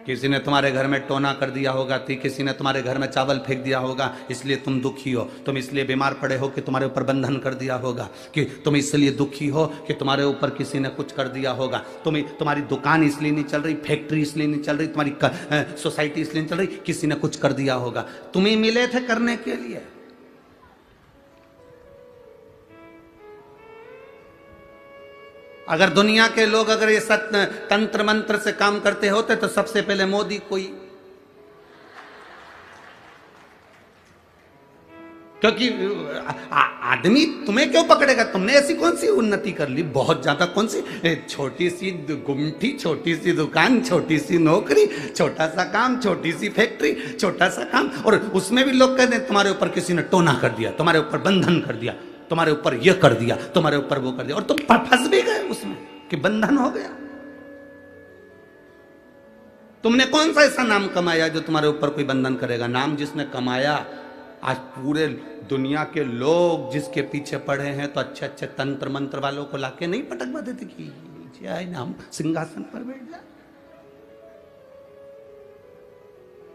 किसी ने तुम्हारे घर में टोना कर दिया होगा, किसी ने तुम्हारे घर में चावल फेंक दिया होगा, इसलिए तुम दुखी हो। तुम इसलिए बीमार पड़े हो कि तुम्हारे ऊपर बंधन कर दिया होगा, कि तुम इसलिए दुखी हो कि तुम्हारे ऊपर किसी ने कुछ कर दिया होगा। तुम्हारी दुकान इसलिए नहीं चल रही, फैक्ट्री इसलिए नहीं चल रही, तुम्हारी सोसाइटी इसलिए नहीं चल रही, किसी ने कुछ कर दिया होगा। तुम्हें मिले थे करने के लिए। अगर दुनिया के लोग अगर ये तंत्र मंत्र से काम करते होते तो सबसे पहले मोदी कोई, क्योंकि आदमी तुम्हें क्यों पकड़ेगा? तुमने ऐसी कौन सी उन्नति कर ली? बहुत ज्यादा कौन सी? छोटी सी गुमठी, छोटी सी दुकान, छोटी सी नौकरी, छोटा सा काम, छोटी सी फैक्ट्री, छोटा सा काम, और उसमें भी लोग कहते हैं तुम्हारे ऊपर किसी ने टोना कर दिया, तुम्हारे ऊपर बंधन कर दिया, तुम्हारे ऊपर यह कर दिया, तुम्हारे ऊपर वो कर दिया, और तुम फंस भी गए उसमें कि बंधन हो गया। तुमने कौन सा ऐसा नाम कमाया जो तुम्हारे ऊपर कोई बंधन करेगा? नाम जिसने कमाया, आज पूरे दुनिया के लोग जिसके पीछे पड़े हैं, तो अच्छे अच्छे तंत्र मंत्र वालों को लाके नहीं पटकवा देते कि जय नाम सिंहासन पर बैठ जा।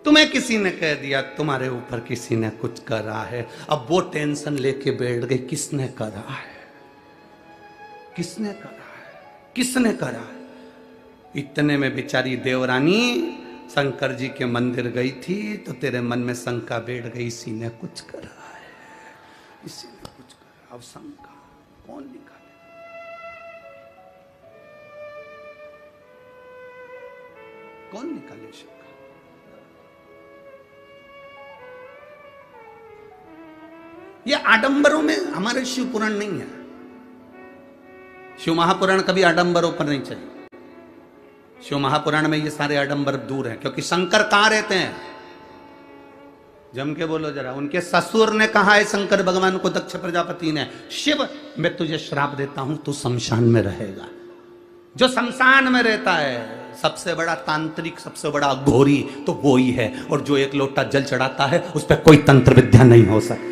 तुम्हें किसी ने कह दिया, तुम्हारे ऊपर किसी ने कुछ करा है, अब वो टेंशन लेके बैठ गए किसने करा है, किसने करा है, किसने करा है। इतने में बेचारी देवरानी शंकर जी के मंदिर गई थी, तो तेरे मन में शंका बैठ गई, इसी ने कुछ करा है, इसी ने कुछ करा। अब शंका कौन निकाले? कौन निकाले शंका? ये आडंबरों में हमारे शिव पुराण नहीं है। शिव महापुराण कभी आडंबरों पर नहीं चली। शिव महापुराण में ये सारे आडंबर दूर हैं, क्योंकि शंकर कहां रहते हैं? जम के बोलो जरा। उनके ससुर ने कहा है शंकर भगवान को, दक्ष प्रजापति ने, शिव मैं तुझे श्राप देता हूं, तू शमशान में रहेगा। जो शमशान में रहता है सबसे बड़ा तांत्रिक, सबसे बड़ा घोरी तो वो ही है, और जो एक लोटा जल चढ़ाता है उस पर कोई तंत्र विद्या नहीं हो सकती।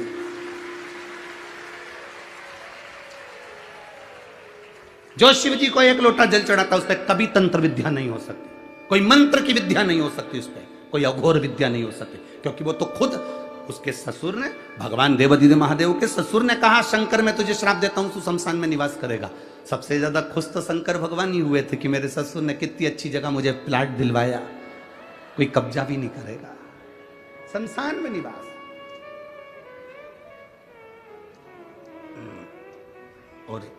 जो शिव जी को एक लोटा जल चढ़ाता है उस पर कभी तंत्र विद्या नहीं हो सकती, कोई मंत्र की विद्या नहीं हो सकती, उस पर कोई अघोर विद्या नहीं हो सकती, क्योंकि वो तो खुद उसके ससुर ने, भगवान देवादिदेव महादेव के ससुर ने कहा शंकर मैं तुझे श्राप देता हूं, तू शमशान में निवास करेगा। सबसे ज्यादा खुश तो शंकर भगवान ही हुए थे कि मेरे ससुर ने कितनी अच्छी जगह मुझे प्लाट दिलवाया, कोई कब्जा भी नहीं करेगा, शमशान में निवास। और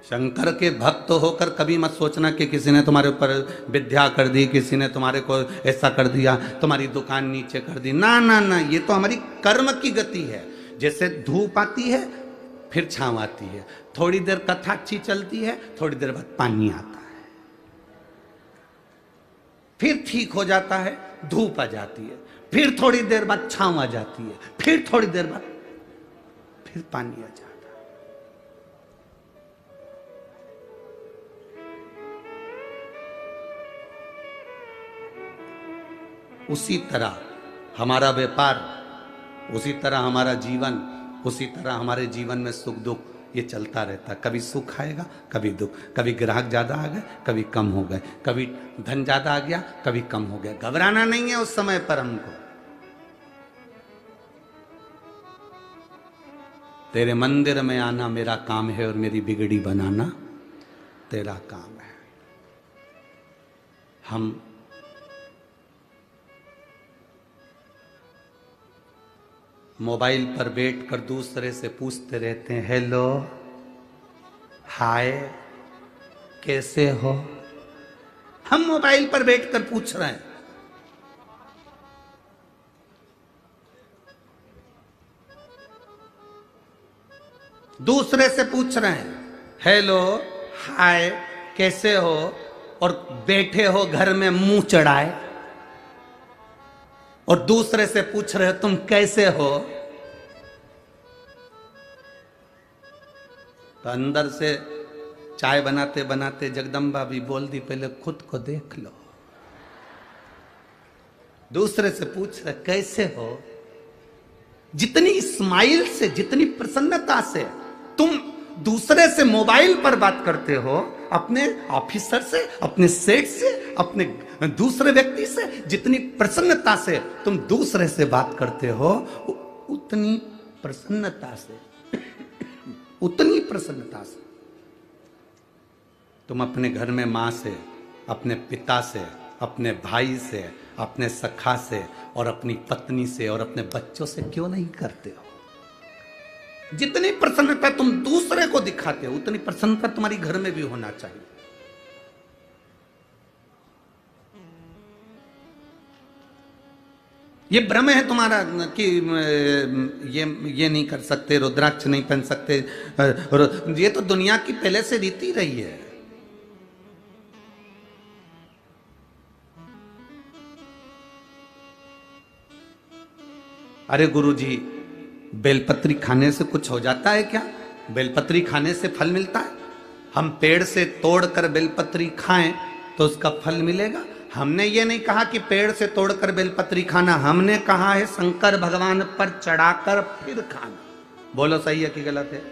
शंकर के भक्त होकर कभी मत सोचना कि किसी ने तुम्हारे ऊपर विद्या कर दी, किसी ने तुम्हारे को ऐसा कर दिया, तुम्हारी दुकान नीचे कर दी। ना ना ना, ये तो हमारी कर्म की गति है। जैसे धूप आती है फिर छांव आती है, थोड़ी देर कथा अच्छी चलती है, थोड़ी देर बाद पानी आता है, फिर ठीक हो जाता है, धूप आ जाती है, फिर थोड़ी देर बाद छांव आ जाती है, फिर थोड़ी देर बाद फिर पानी आ जाता है। उसी तरह हमारा व्यापार, उसी तरह हमारा जीवन, उसी तरह हमारे जीवन में सुख दुख ये चलता रहता। कभी सुख आएगा, कभी दुख, कभी ग्राहक ज्यादा आ गए, कभी कम हो गए, कभी धन ज्यादा आ गया, कभी कम हो गया। घबराना नहीं है उस समय पर हमको। तेरे मंदिर में आना मेरा काम है और मेरी बिगड़ी बनाना तेरा काम है। हम मोबाइल पर बैठकर दूसरे से पूछते रहते हैं, हेलो, हाय, कैसे हो। हम मोबाइल पर बैठकर पूछ रहे हैं। दूसरे से पूछ रहे हैं, हेलो, हाय, कैसे हो, और बैठे हो घर में मुंह चढ़ाए, और दूसरे से पूछ रहे हो तुम कैसे हो। तो अंदर से चाय बनाते बनाते जगदम्बा भी बोल दी, पहले खुद को देख लो। दूसरे से पूछ रहे कैसे हो। जितनी स्माइल से, जितनी प्रसन्नता से तुम दूसरे से मोबाइल पर बात करते हो, अपने ऑफिसर से, अपने सेठ से, अपने दूसरे व्यक्ति से जितनी प्रसन्नता से तुम दूसरे से बात करते हो, उतनी प्रसन्नता से उतनी प्रसन्नता से तुम अपने घर में मां से, अपने पिता से, अपने भाई से, अपने सखा से और अपनी पत्नी से और अपने बच्चों से क्यों नहीं करते हो? जितनी प्रसन्नता तुम दूसरे को दिखाते हो, उतनी प्रसन्नता तुम्हारी घर में भी होना चाहिए। ये भ्रम है तुम्हारा कि ये नहीं कर सकते, रुद्राक्ष नहीं पहन सकते। ये तो दुनिया की पहले से रीति रही है। अरे गुरुजी, बेलपत्री खाने से कुछ हो जाता है क्या? बेलपत्री खाने से फल मिलता है? हम पेड़ से तोड़कर बेलपत्री खाएं तो उसका फल मिलेगा? हमने ये नहीं कहा कि पेड़ से तोड़कर बेलपत्री खाना, हमने कहा है शंकर भगवान पर चढ़ाकर फिर खाना। बोलो सही है कि गलत है?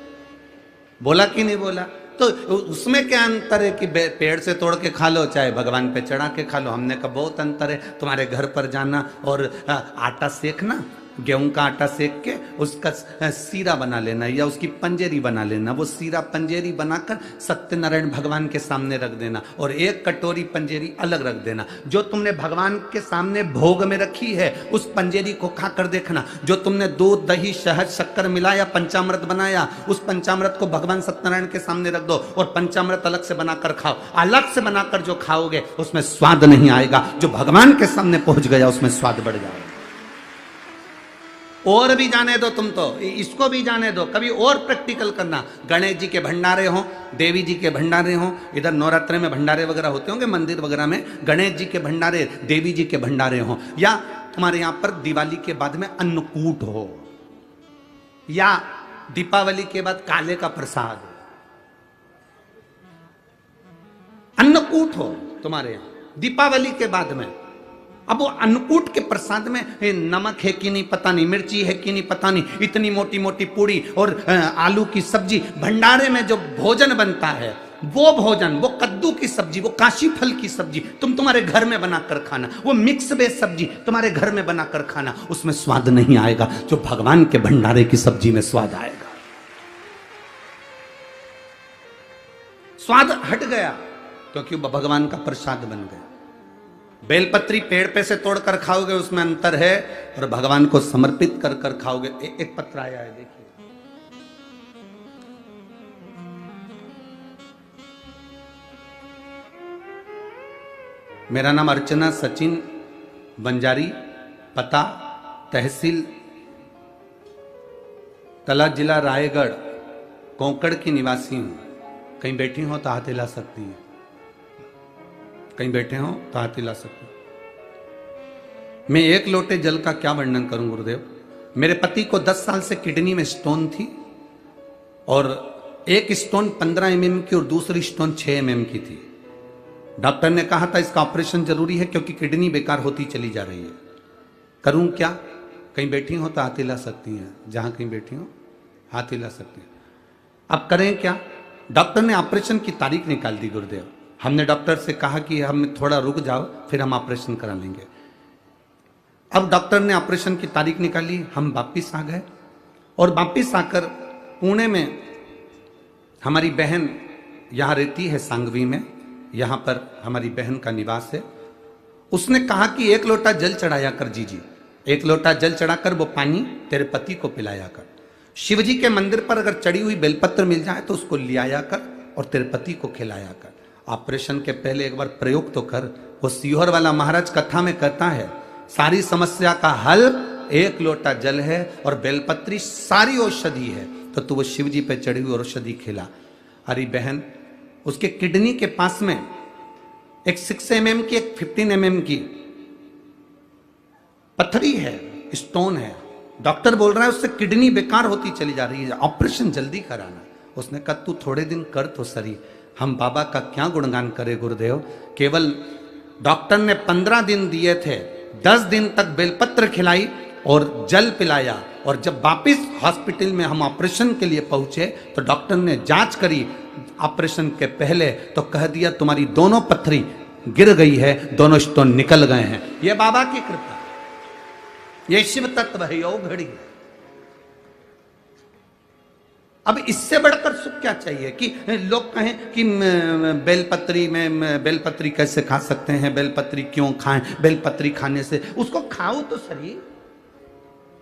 बोला कि नहीं बोला? तो उसमें क्या अंतर है कि पेड़ से तोड़ के खा लो चाहे भगवान पे चढ़ा के खा लो? हमने कहा बहुत अंतर है। तुम्हारे घर पर जाना और आटा सेकना, गेहूं का आटा सेक के उसका सीरा बना लेना या उसकी पंजेरी बना लेना, वो सीरा पंजेरी बनाकर सत्यनारायण भगवान के सामने रख देना और एक कटोरी पंजेरी अलग रख देना। जो तुमने भगवान के सामने भोग में रखी है उस पंजेरी को खाकर देखना। जो तुमने दूध, दही, शहद, शक्कर मिलाया, पंचामृत बनाया, उस पंचामृत को भगवान सत्यनारायण के सामने रख दो और पंचामृत अलग से बनाकर खाओ। अलग से बनाकर जो खाओगे उसमें स्वाद नहीं आएगा, जो भगवान के सामने पहुंच गया उसमें स्वाद बढ़ जाएगा। और भी जाने दो, तुम तो इसको भी जाने दो, कभी और प्रैक्टिकल करना। गणेश जी के भंडारे हों, देवी जी के भंडारे हों, इधर नवरात्रि में भंडारे वगैरह होते होंगे मंदिर वगैरह में, गणेश जी के भंडारे, देवी जी के भंडारे हों, या तुम्हारे यहां पर दिवाली के बाद में अन्नकूट हो, या दीपावली के बाद काले का प्रसाद हो, अन्नकूट हो तुम्हारे यहां दीपावली के बाद में। अब वो अन्नकूट के प्रसाद में नमक है कि नहीं पता नहीं, मिर्ची है कि नहीं पता नहीं, इतनी मोटी मोटी पूड़ी और आलू की सब्जी, भंडारे में जो भोजन बनता है वो भोजन, वो कद्दू की सब्जी, वो काशी फल की सब्जी तुम्हारे घर में बनाकर खाना, वो मिक्स वेज सब्जी तुम्हारे घर में बनाकर खाना, उसमें स्वाद नहीं आएगा जो भगवान के भंडारे की सब्जी में स्वाद आएगा। स्वाद हट गया क्योंकि वो भगवान का प्रसाद बन गया। बेलपत्री पेड़ पे से तोड़कर खाओगे उसमें अंतर है, और भगवान को समर्पित कर कर खाओगे। एक पत्र आया है, देखिए। मेरा नाम अर्चना सचिन बंजारी, पता तहसील तला, जिला रायगढ़, कोंकण की निवासी हूं। कहीं बैठी हो तो हाथ हिला सकती है, कहीं बैठे हो तो हाथ हिला सकते। मैं एक लोटे जल का क्या वर्णन करूं गुरुदेव। मेरे पति को 10 साल से किडनी में स्टोन थी, और एक स्टोन 15 mm की और दूसरी स्टोन 6 mm की थी। डॉक्टर ने कहा था इसका ऑपरेशन जरूरी है क्योंकि किडनी बेकार होती चली जा रही है। करूं क्या? कहीं बैठी हो तो हाथ हिला सकती हैं, जहां कहीं बैठी हो हाथ हिला सकती हैं। अब करें क्या? डॉक्टर ने ऑपरेशन की तारीख निकाल दी गुरुदेव। हमने डॉक्टर से कहा कि हम थोड़ा रुक जाओ, फिर हम ऑपरेशन करा लेंगे। अब डॉक्टर ने ऑपरेशन की तारीख निकाली, हम वापिस आ गए, और वापिस आकर पुणे में हमारी बहन यहाँ रहती है, सांगवी में, यहाँ पर हमारी बहन का निवास है। उसने कहा कि 1 लोटा जल चढ़ाया कर जीजी, 1 लोटा जल चढ़ाकर वो पानी तेरे पति को पिलाया कर। शिव जी के मंदिर पर अगर चढ़ी हुई बेलपत्र मिल जाए तो उसको लियाया कर और तेरे पति को खिलाया कर। ऑपरेशन के पहले एक बार प्रयोग तो कर। वो सीहोर वाला महाराज कथा में कहता है, सारी समस्या का हल 1 लोटा जल है और बेलपत्री सारी औषधि है, तो तू वो शिव जी पे चढ़ी हुई औषधि खिला। अरे बहन, उसके किडनी के पास में एक 6 mm की, एक 15 mm की पथरी है, स्टोन है। डॉक्टर बोल रहा है उससे किडनी बेकार होती चली जा रही है, ऑपरेशन जल्दी कराना। उसने कहा तू थोड़े दिन कर तो सही। हम बाबा का क्या गुणगान करें गुरुदेव। केवल डॉक्टर ने 15 दिन दिए थे, 10 दिन तक बेलपत्र खिलाई और जल पिलाया, और जब वापिस हॉस्पिटल में हम ऑपरेशन के लिए पहुंचे तो डॉक्टर ने जांच करी, ऑपरेशन के पहले तो कह दिया तुम्हारी दोनों पत्थरी गिर गई है, दोनों स्टोन निकल गए हैं। यह बाबा की कृपा, यह शिव तत्व है, योग घड़ी है। अब इससे बढ़कर सुख क्या चाहिए कि लोग कहें कि बेलपत्री में बेलपत्री कैसे खा सकते हैं, बेलपत्री क्यों खाएं, बेलपत्री खाने से उसको खाओ तो सही।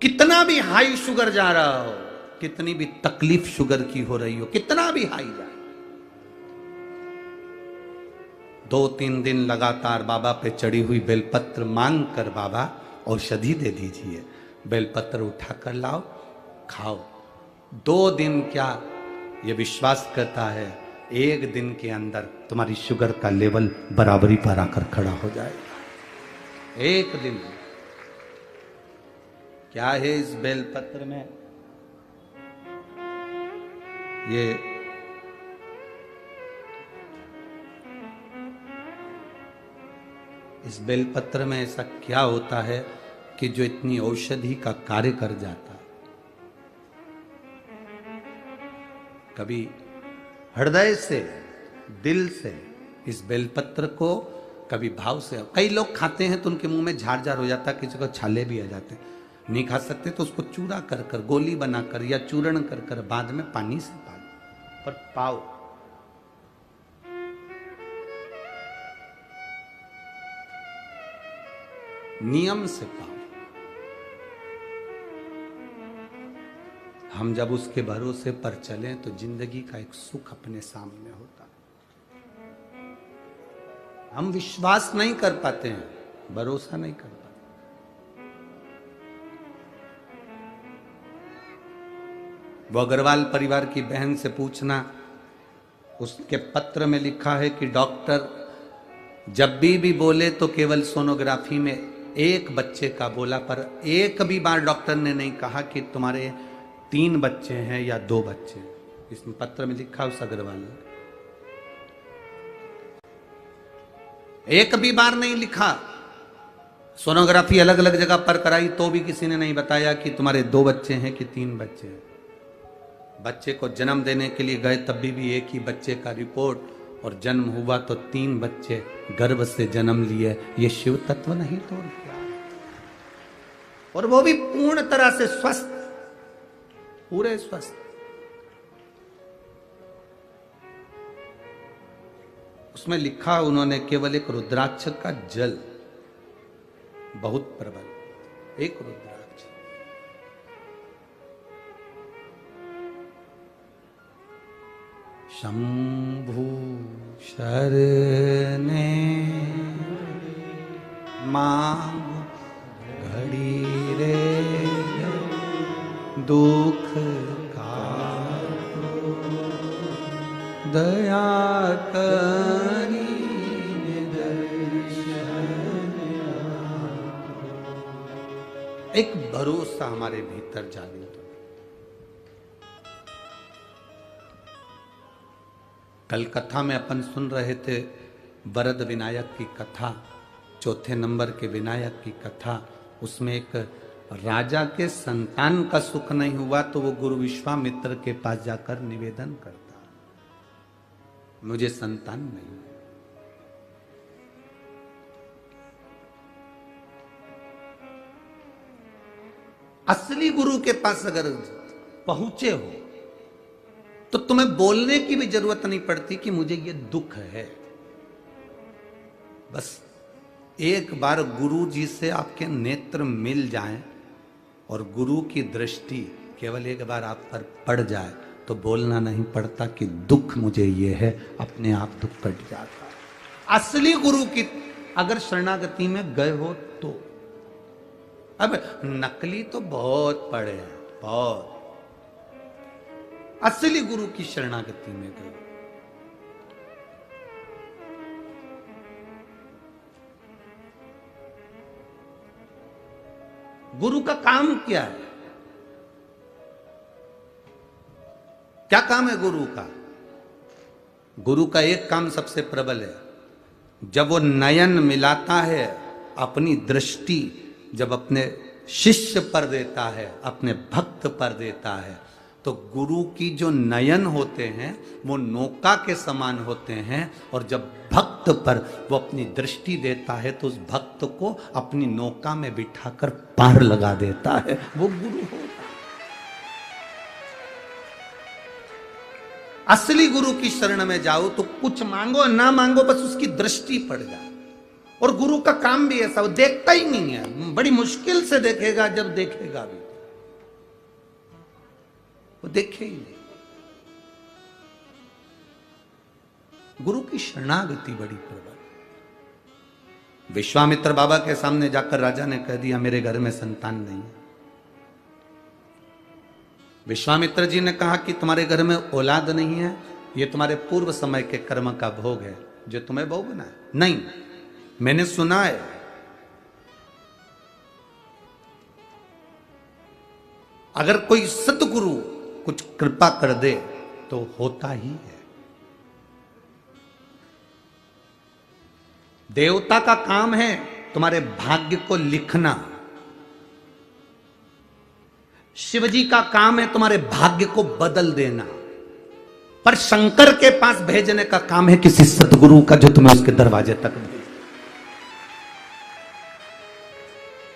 कितना भी हाई शुगर जा रहा हो, कितनी भी तकलीफ शुगर की हो रही हो, कितना भी हाई जाए, 2-3 दिन लगातार बाबा पे चढ़ी हुई बेलपत्र मांग कर बाबा औषधि दे दीजिए। बेलपत्र उठाकर लाओ, खाओ। 2 दिन क्या, ये विश्वास करता है 1 दिन के अंदर तुम्हारी शुगर का लेवल बराबरी पर आकर खड़ा हो जाएगा। 1 दिन। क्या है इस बेलपत्र में? ये इस बेलपत्र में ऐसा क्या होता है कि जो इतनी औषधि का कार्य कर जाता है? कभी हृदय से, दिल से इस बेलपत्र को कभी भाव से, कई लोग खाते हैं तो उनके मुंह में झाड़ झाड़ हो जाता है, किसी को छाले भी आ जाते हैं। नहीं खा सकते तो उसको चूरा कर कर, गोली बनाकर या चूर्ण कर कर बाद में पानी से पाओ, पर पाओ। नियम से पाओ। हम जब उसके भरोसे पर चलें तो जिंदगी का एक सुख अपने सामने होता है। हम विश्वास नहीं कर पाते हैं, भरोसा नहीं कर पाते। वो अग्रवाल परिवार की बहन से पूछना, उसके पत्र में लिखा है कि डॉक्टर जब भी बोले तो केवल सोनोग्राफी में 1 बच्चे का बोला, पर एक भी बार डॉक्टर ने नहीं कहा कि तुम्हारे 3 बच्चे हैं या 2 बच्चे। इसमें पत्र में लिखा उस अग्रवाल ने, एक भी बार नहीं लिखा। सोनोग्राफी अलग अलग जगह पर कराई तो भी किसी ने नहीं बताया कि तुम्हारे 2 बच्चे हैं कि 3 बच्चे हैं। बच्चे को जन्म देने के लिए गए तब भी एक ही बच्चे का रिपोर्ट, और जन्म हुआ तो 3 बच्चे गर्भ से जन्म लिए। ये शिव तत्व नहीं तो क्या? और वो भी पूर्ण तरह से स्वस्थ, पूरे स्वस्थ। उसमें लिखा उन्होंने केवल एक रुद्राक्ष का जल, बहुत प्रबल, एक रुद्राक्ष। शंभु शरणे मांग घड़ी रे, दुख का दया करी एक भरोसा हमारे भीतर जागृत हो। कल कथा में अपन सुन रहे थे वरद विनायक की कथा, 4थे नंबर के विनायक की कथा। उसमें एक राजा के संतान का सुख नहीं हुआ तो वो गुरु विश्वामित्र के पास जाकर निवेदन करता, मुझे संतान नहीं। असली गुरु के पास अगर पहुंचे हो तो तुम्हें बोलने की भी जरूरत नहीं पड़ती कि मुझे ये दुख है। बस एक बार गुरु जी से आपके नेत्र मिल जाएं और गुरु की दृष्टि केवल एक बार आप पर पड़ जाए तो बोलना नहीं पड़ता कि दुख मुझे ये है, अपने आप दुख कट जाता है। असली गुरु की अगर शरणागति में गए हो तो। अब नकली तो बहुत पड़े हैं, बहुत। असली गुरु की शरणागति में गए। गुरु का काम क्या है? क्या काम है गुरु का? गुरु का एक काम सबसे प्रबल है। जब वो नयन मिलाता है, अपनी दृष्टि जब अपने शिष्य पर देता है, अपने भक्त पर देता है, तो गुरु की जो नयन होते हैं वो नौका के समान होते हैं, और जब भक्त पर वो अपनी दृष्टि देता है तो उस भक्त को अपनी नौका में बिठाकर पार लगा देता है, वो गुरु होता है। असली गुरु की शरण में जाओ तो कुछ मांगो ना मांगो, बस उसकी दृष्टि पड़ जाए। और गुरु का काम भी ऐसा, वो देखता ही नहीं है, बड़ी मुश्किल से देखेगा, जब देखेगा भी वो देखे ही नहीं। गुरु की शरणागति बड़ी प्रबल। विश्वामित्र बाबा के सामने जाकर राजा ने कह दिया मेरे घर में संतान नहीं है। विश्वामित्र जी ने कहा कि तुम्हारे घर में औलाद नहीं है, ये तुम्हारे पूर्व समय के कर्म का भोग है जो तुम्हें भोगना है। नहीं, मैंने सुना है अगर कोई सतगुरु कुछ कृपा कर दे तो होता ही है। देवता का काम है तुम्हारे भाग्य को लिखना, शिवजी का काम है तुम्हारे भाग्य को बदल देना, पर शंकर के पास भेजने का काम है किसी सतगुरु का जो तुम्हें उसके दरवाजे तक भेजे।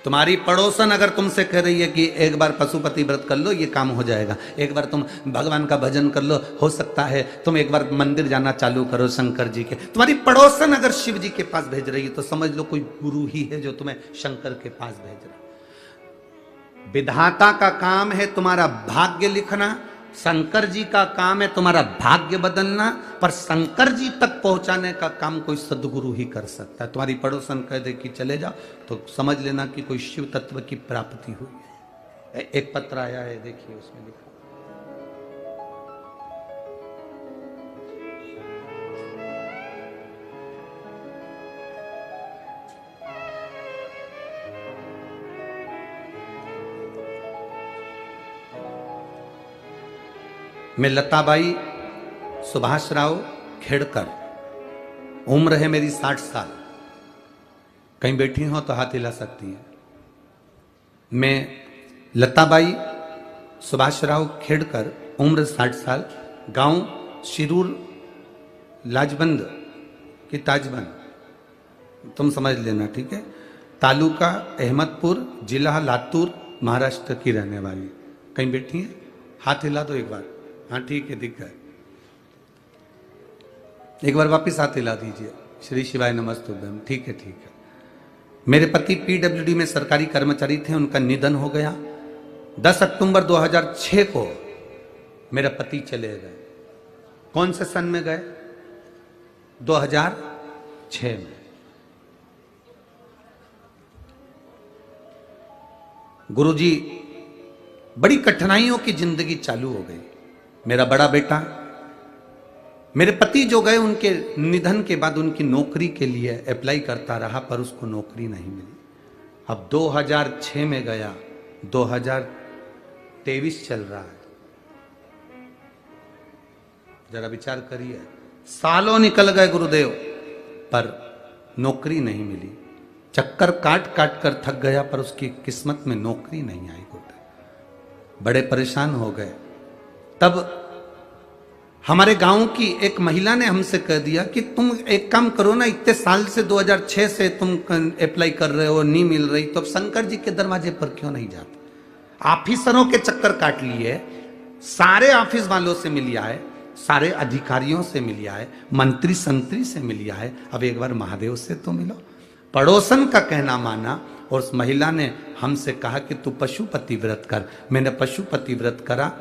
तुम्हारी पड़ोसन अगर तुमसे कह रही है कि एक बार पशुपति व्रत कर लो ये काम हो जाएगा, एक बार तुम भगवान का भजन कर लो हो सकता है, तुम एक बार मंदिर जाना चालू करो शंकर जी के, तुम्हारी पड़ोसन अगर शिव जी के पास भेज रही है तो समझ लो कोई गुरु ही है जो तुम्हें शंकर के पास भेज रहा है। विधाता का काम है तुम्हारा भाग्य लिखना, शंकर जी का काम है तुम्हारा भाग्य बदलना, पर शंकर जी तक पहुंचाने का काम कोई सदगुरु ही कर सकता है। तुम्हारी पड़ोसन कह दे कि चले जाओ तो समझ लेना कि कोई शिव तत्व की प्राप्ति हुई है। एक पत्र आया है, देखिए उसमें लिखा मैं लताबाई सुभाष राव खेड़कर, उम्र है मेरी 60 साल। कहीं बैठी हो तो हाथ हिला सकती है। मैं लताबाई सुभाष राव खेड़कर, उम्र 60 साल, गांव शिरूर लाजबंद की ताजबंद, तुम समझ लेना ठीक है, तालुका अहमदपुर, जिला लातूर, महाराष्ट्र की रहने वाली। कहीं बैठी है? हाथ हिला दो एक बार। हाँ ठीक है, दिख गए। एक बार वापिस हाथ हिला दीजिए। श्री शिवाय नमस्तुभ्यम। ठीक है ठीक है। मेरे पति पीडब्ल्यूडी में सरकारी कर्मचारी थे, उनका निधन हो गया। 10 अक्टूबर 2006 को मेरे पति चले गए। कौन से सन में गए? 2006 में। गुरुजी, बड़ी कठिनाइयों की जिंदगी चालू हो गई। मेरा बड़ा बेटा, मेरे पति जो गए उनके निधन के बाद उनकी नौकरी के लिए अप्लाई करता रहा, पर उसको नौकरी नहीं मिली। अब 2006 में गया, 2023 चल रहा है। जरा विचार करिए, सालों निकल गए गुरुदेव, पर नौकरी नहीं मिली। चक्कर काट काट कर थक गया, पर उसकी किस्मत में नौकरी नहीं आई। गुरुदेव बड़े परेशान हो गए। तब हमारे गांव की एक महिला ने हमसे कह दिया कि तुम एक काम करो ना, इतने साल से 2006 से तुम अप्लाई कर रहे हो, नहीं मिल रही, तो अब शंकर जी के दरवाजे पर क्यों नहीं जाते? ऑफिसरों के चक्कर काट लिए, सारे ऑफिस वालों से मिल आए, सारे अधिकारियों से मिल आए, मंत्री संतरी से मिल आए, अब एक बार महादेव से तो मिलो। पड़ोसन का कहना माना और उस महिला ने हमसे कहा कि तू पशुपति व्रत कर। मैंने पशुपति व्रत करा।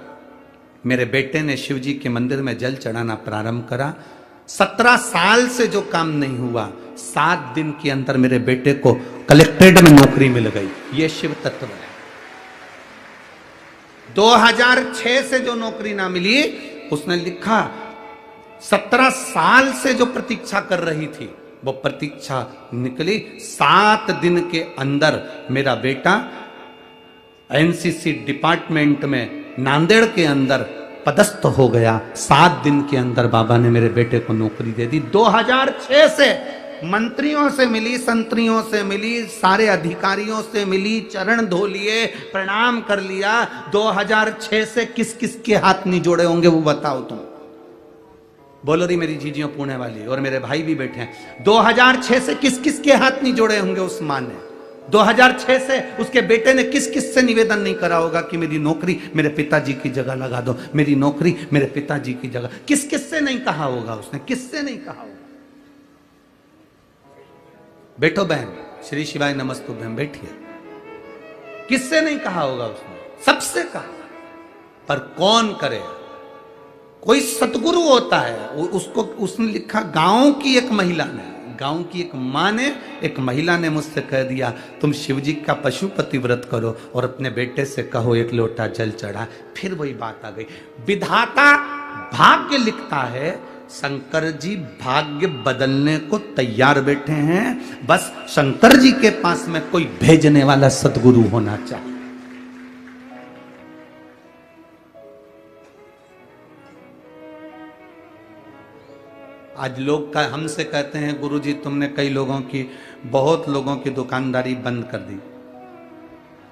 मेरे बेटे ने शिव जी के मंदिर में जल चढ़ाना प्रारंभ करा। 17 साल से जो काम नहीं हुआ, 7 दिन के अंदर मेरे बेटे को कलेक्ट्रेट में नौकरी मिल गई। ये शिव तत्व है। 2006 से जो नौकरी ना मिली, उसने लिखा 17 साल से जो प्रतीक्षा कर रही थी वो प्रतीक्षा निकली। 7 दिन के अंदर मेरा बेटा एनसीसी डिपार्टमेंट में नांदेड़ के अंदर पदस्थ हो गया। 7 दिन के अंदर बाबा ने मेरे बेटे को नौकरी दे दी। 2006 से मंत्रियों से मिली, संतरियों से मिली, सारे अधिकारियों से मिली, चरण धो लिए, प्रणाम कर लिया। 2006 से किस किस के हाथ नहीं जोड़े होंगे वो बताओ तुम। बोलो रही मेरी जीजियों पुणे वाली, और मेरे भाई भी बैठे हैं। 2006 से किस किस के हाथ नहीं जोड़े होंगे उस मां ने? 2006 से उसके बेटे ने किस किस से निवेदन नहीं करा होगा कि मेरी नौकरी मेरे पिताजी की जगह लगा दो, मेरी नौकरी मेरे पिताजी की जगह। किस किस से नहीं कहा होगा उसने, किससे नहीं कहा होगा? बैठो बहन, श्री शिवाय नमस्तुभ्यम, बैठिए। किससे नहीं कहा होगा उसने? सबसे कहा। पर कौन करे? कोई सतगुरु होता है, उसको उसने लिखा, गांव की एक महिला ने, गांव की एक मां ने, एक महिला ने मुझसे कह दिया तुम शिवजी का पशुपति व्रत करो और अपने बेटे से कहो 1 लोटा जल चढ़ा। फिर वही बात आ गई। विधाता भाग्य लिखता है, शंकर जी भाग्य बदलने को तैयार बैठे हैं। बस शंकर जी के पास में कोई भेजने वाला सतगुरु होना चाहिए। आज लोग का हमसे कहते हैं गुरुजी तुमने कई लोगों की, बहुत लोगों की दुकानदारी बंद कर दी।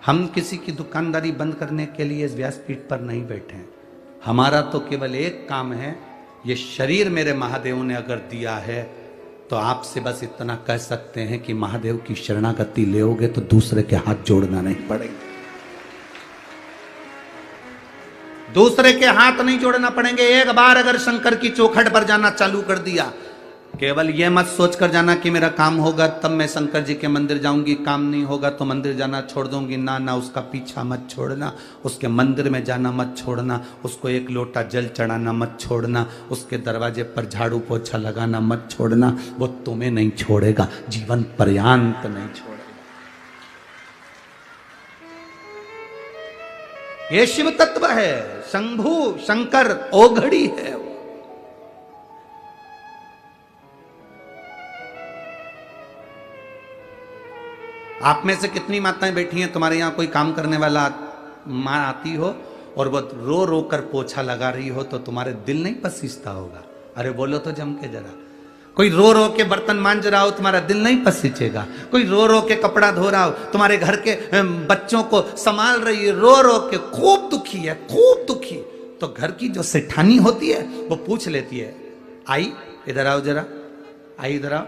हम किसी की दुकानदारी बंद करने के लिए इस व्यासपीठ पर नहीं बैठे हैं। हमारा तो केवल एक काम है, ये शरीर मेरे महादेव ने अगर दिया है तो आपसे बस इतना कह सकते हैं कि महादेव की शरणागति लेओगे तो दूसरे के हाथ जोड़ना नहीं पड़ेगा। दूसरे के हाथ नहीं जोड़ना पड़ेंगे। एक बार अगर शंकर की चौखट पर जाना चालू कर दिया, केवल यह मत सोच कर जाना कि मेरा काम होगा तब मैं शंकर जी के मंदिर जाऊंगी, काम नहीं होगा तो मंदिर जाना छोड़ दूंगी। ना ना, उसका पीछा मत छोड़ना, उसके मंदिर में जाना मत छोड़ना, उसको 1 लोटा जल चढ़ाना मत छोड़ना, उसके दरवाजे पर झाड़ू पोछा लगाना मत छोड़ना। वो तुम्हें नहीं छोड़ेगा, जीवन पर्यंत नहीं छोड़ेगा। ये शिव तत्व है। शंभु शंकर ओघड़ी है। आप में से कितनी माताएं बैठी हैं, तुम्हारे यहां कोई काम करने वाला मां आती हो और वो रो रो कर पोछा लगा रही हो तो तुम्हारे दिल नहीं पसीजता होगा? अरे बोलो तो जम के जरा। कोई रो रो के बर्तन मांज रहा हो, तुम्हारा दिल नहीं पसीजेगा? कोई रो रो के कपड़ा धो रहा हो, तुम्हारे घर के बच्चों को संभाल रही है, रो रो के खूब दुखी है, खूब दुखी, तो घर की जो सेठानी होती है वो पूछ लेती है, आई इधर आओ जरा, आई इधर आओ,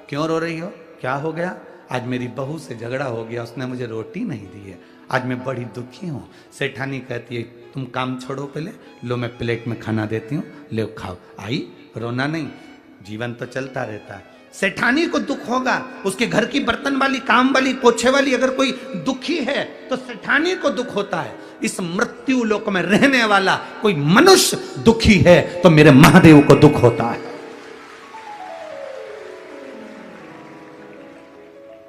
क्यों रो रही हो, क्या हो गया? आज मेरी बहू से झगड़ा हो गया, उसने मुझे रोटी नहीं दी है, आज मैं बड़ी दुखी हूँ। सेठानी कहती है तुम काम छोड़ो पहले, लो मैं प्लेट में खाना देती हूँ, ले खाओ। आई, रोना नहीं, जीवन तो चलता रहता है। सेठानी को दुख होगा, उसके घर की बर्तन वाली, काम वाली, पोछे वाली अगर कोई दुखी है तो सेठानी को दुख होता है। इस मृत्यु लोक में रहने वाला कोई मनुष्य दुखी है तो मेरे महादेव को दुख होता है।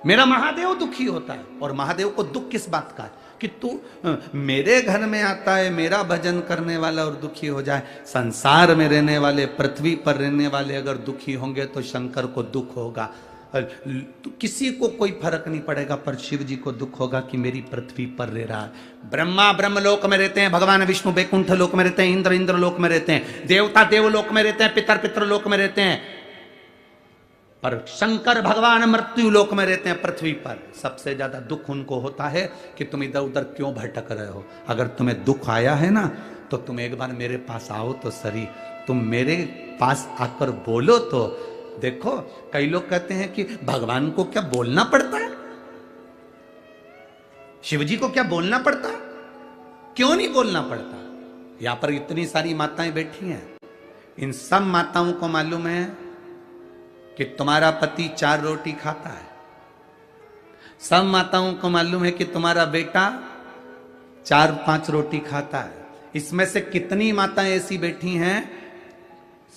मेरा महादेव दुखी होता है। और महादेव को दुख किस बात का है कि तू मेरे घर में आता है, मेरा भजन करने वाला और दुखी हो जाए। संसार में रहने वाले, पृथ्वी पर रहने वाले अगर दुखी होंगे तो शंकर को दुख होगा। तो किसी को कोई फर्क नहीं पड़ेगा, पर शिव जी को दुख होगा कि मेरी पृथ्वी पर रह रहा है। ब्रह्मा ब्रह्मलोक में रहते हैं, भगवान विष्णु बैकुंठ लोक में रहते हैं, इंद्र इंद्रलोक में रहते हैं, देवता देवलोक में रहते हैं, पितर पितरलोक में रहते हैं, पर शंकर भगवान मृत्यु लोक में रहते हैं, पृथ्वी पर। सबसे ज्यादा दुख उनको होता है कि तुम इधर उधर क्यों भटक रहे हो। अगर तुम्हें दुख आया है ना तो तुम एक बार मेरे पास आओ तो सही, तुम मेरे पास आकर बोलो तो। देखो, कई लोग कहते हैं कि भगवान को क्या बोलना पड़ता है, शिव जी को क्या बोलना पड़ता है? क्यों नहीं बोलना पड़ता? यहां पर इतनी सारी माताएं बैठी हैं, इन सब माताओं को मालूम है कि तुम्हारा पति 4 रोटी खाता है। सब माताओं को मालूम है कि तुम्हारा बेटा 4-5 रोटी खाता है। इसमें से कितनी माताएं ऐसी बैठी हैं,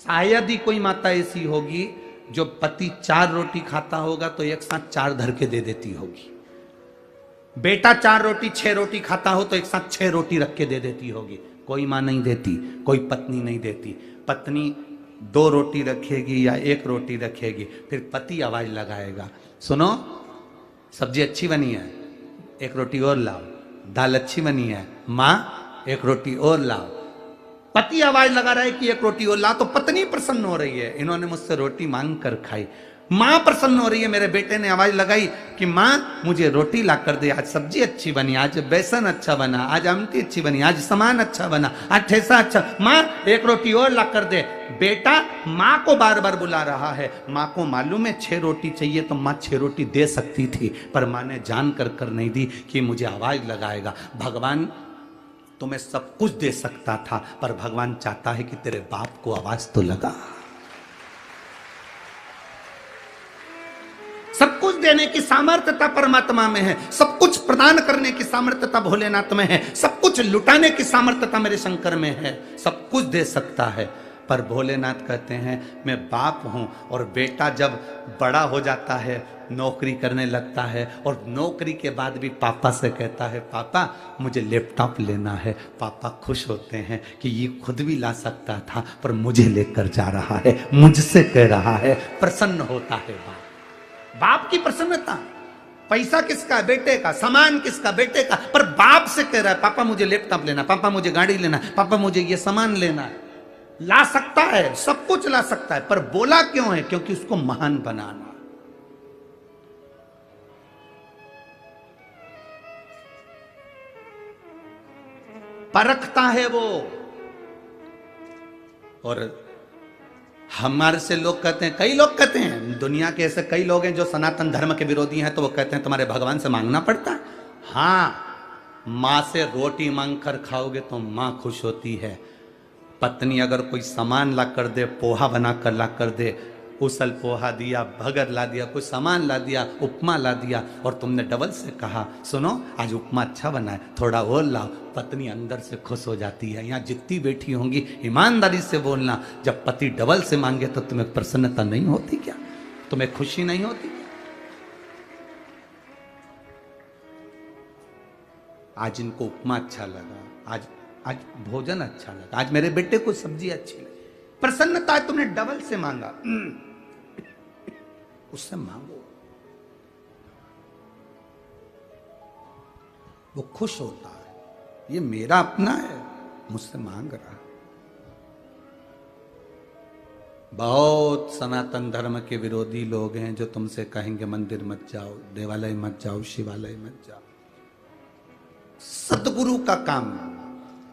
शायद ही कोई माता ऐसी होगी जो पति 4 रोटी खाता होगा तो एक साथ 4 धर के दे देती होगी। बेटा 4 रोटी 6 रोटी खाता हो तो एक साथ 6 रोटी रख के दे देती होगी। कोई मां नहीं देती, कोई पत्नी नहीं देती। पत्नी 2 रोटी रखेगी या 1 रोटी रखेगी, फिर पति आवाज लगाएगा, सुनो सब्जी अच्छी बनी है, 1 रोटी और लाओ, दाल अच्छी बनी है, मां 1 रोटी और लाओ। पति आवाज लगा रहा है कि 1 रोटी और लाओ, तो पत्नी प्रसन्न हो रही है, इन्होंने मुझसे रोटी मांग कर खाई। मां प्रसन्न हो रही है। मेरे बेटे ने आवाज लगाई कि मां मुझे रोटी ला कर दे, आज सब्जी अच्छी बनी, आज बेसन अच्छा बना, आज आमटी अच्छी बनी, आज सामान अच्छा बना, आज ठेसा अच्छा, मां एक रोटी और ला कर दे। बेटा मां को बार बार बुला रहा है। मां को मालूम है 6 रोटी चाहिए तो मां 6 रोटी दे सकती थी, पर मां ने जान कर नहीं दी कि मुझे आवाज लगाएगा। भगवान तुम्हें सब कुछ दे सकता था, पर भगवान चाहता है कि तेरे बाप को आवाज तो लगा। सब कुछ देने की सामर्थ्यता परमात्मा में है, सब कुछ प्रदान करने की सामर्थ्यता भोलेनाथ में है, सब कुछ लुटाने की सामर्थ्यता मेरे शंकर में है, सब कुछ दे सकता है। पर भोलेनाथ कहते हैं मैं बाप हूं, और बेटा जब बड़ा हो जाता है, नौकरी करने लगता है, और नौकरी के बाद भी पापा से कहता है पापा मुझे लैपटॉप लेना है, पापा खुश होते हैं कि ये खुद भी ला सकता था पर मुझे लेकर जा रहा है, मुझसे कह रहा है, प्रसन्न होता है बाप। बाप की प्रसन्नता। पैसा किसका? बेटे का। सामान किसका? बेटे का। पर बाप से कह रहा है पापा मुझे लैपटॉप लेना, पापा मुझे गाड़ी लेना, पापा मुझे ये सामान लेना है। ला सकता है, सब कुछ ला सकता है, पर बोला क्यों है? क्योंकि उसको महान बनाना। परखता है वो। और हमारे से लोग कहते हैं, कई लोग कहते हैं, दुनिया के ऐसे कई लोग हैं जो सनातन धर्म के विरोधी हैं, तो वो कहते हैं तुम्हारे भगवान से मांगना पड़ता है। हाँ, मां से रोटी मांग कर खाओगे तो मां खुश होती है। पत्नी अगर कोई सामान ला कर दे, पोहा बना कर ला कर दे, उसल पोहा दिया, भगर ला दिया, कुछ सामान ला दिया, उपमा ला दिया, और तुमने डबल से कहा सुनो आज उपमा अच्छा बना है, थोड़ा और लाओ, पत्नी अंदर से खुश हो जाती है। यहाँ जितनी बैठी होंगी ईमानदारी से बोलना, जब पति डबल से मांगे तो तुम्हें प्रसन्नता नहीं होती क्या? तुम्हें खुशी नहीं होती? आज इनको उपमा अच्छा लगा, आज भोजन अच्छा लगा, आज मेरे बेटे को सब्जी अच्छी लगी, प्रसन्नता है। तुमने डबल से मांगा, उससे मांगो, वो खुश होता है, ये मेरा अपना है, मुझसे मांग रहा। बहुत सनातन धर्म के विरोधी लोग हैं जो तुमसे कहेंगे मंदिर मत जाओ, देवालय मत जाओ, शिवालय मत जाओ। सतगुरु का काम,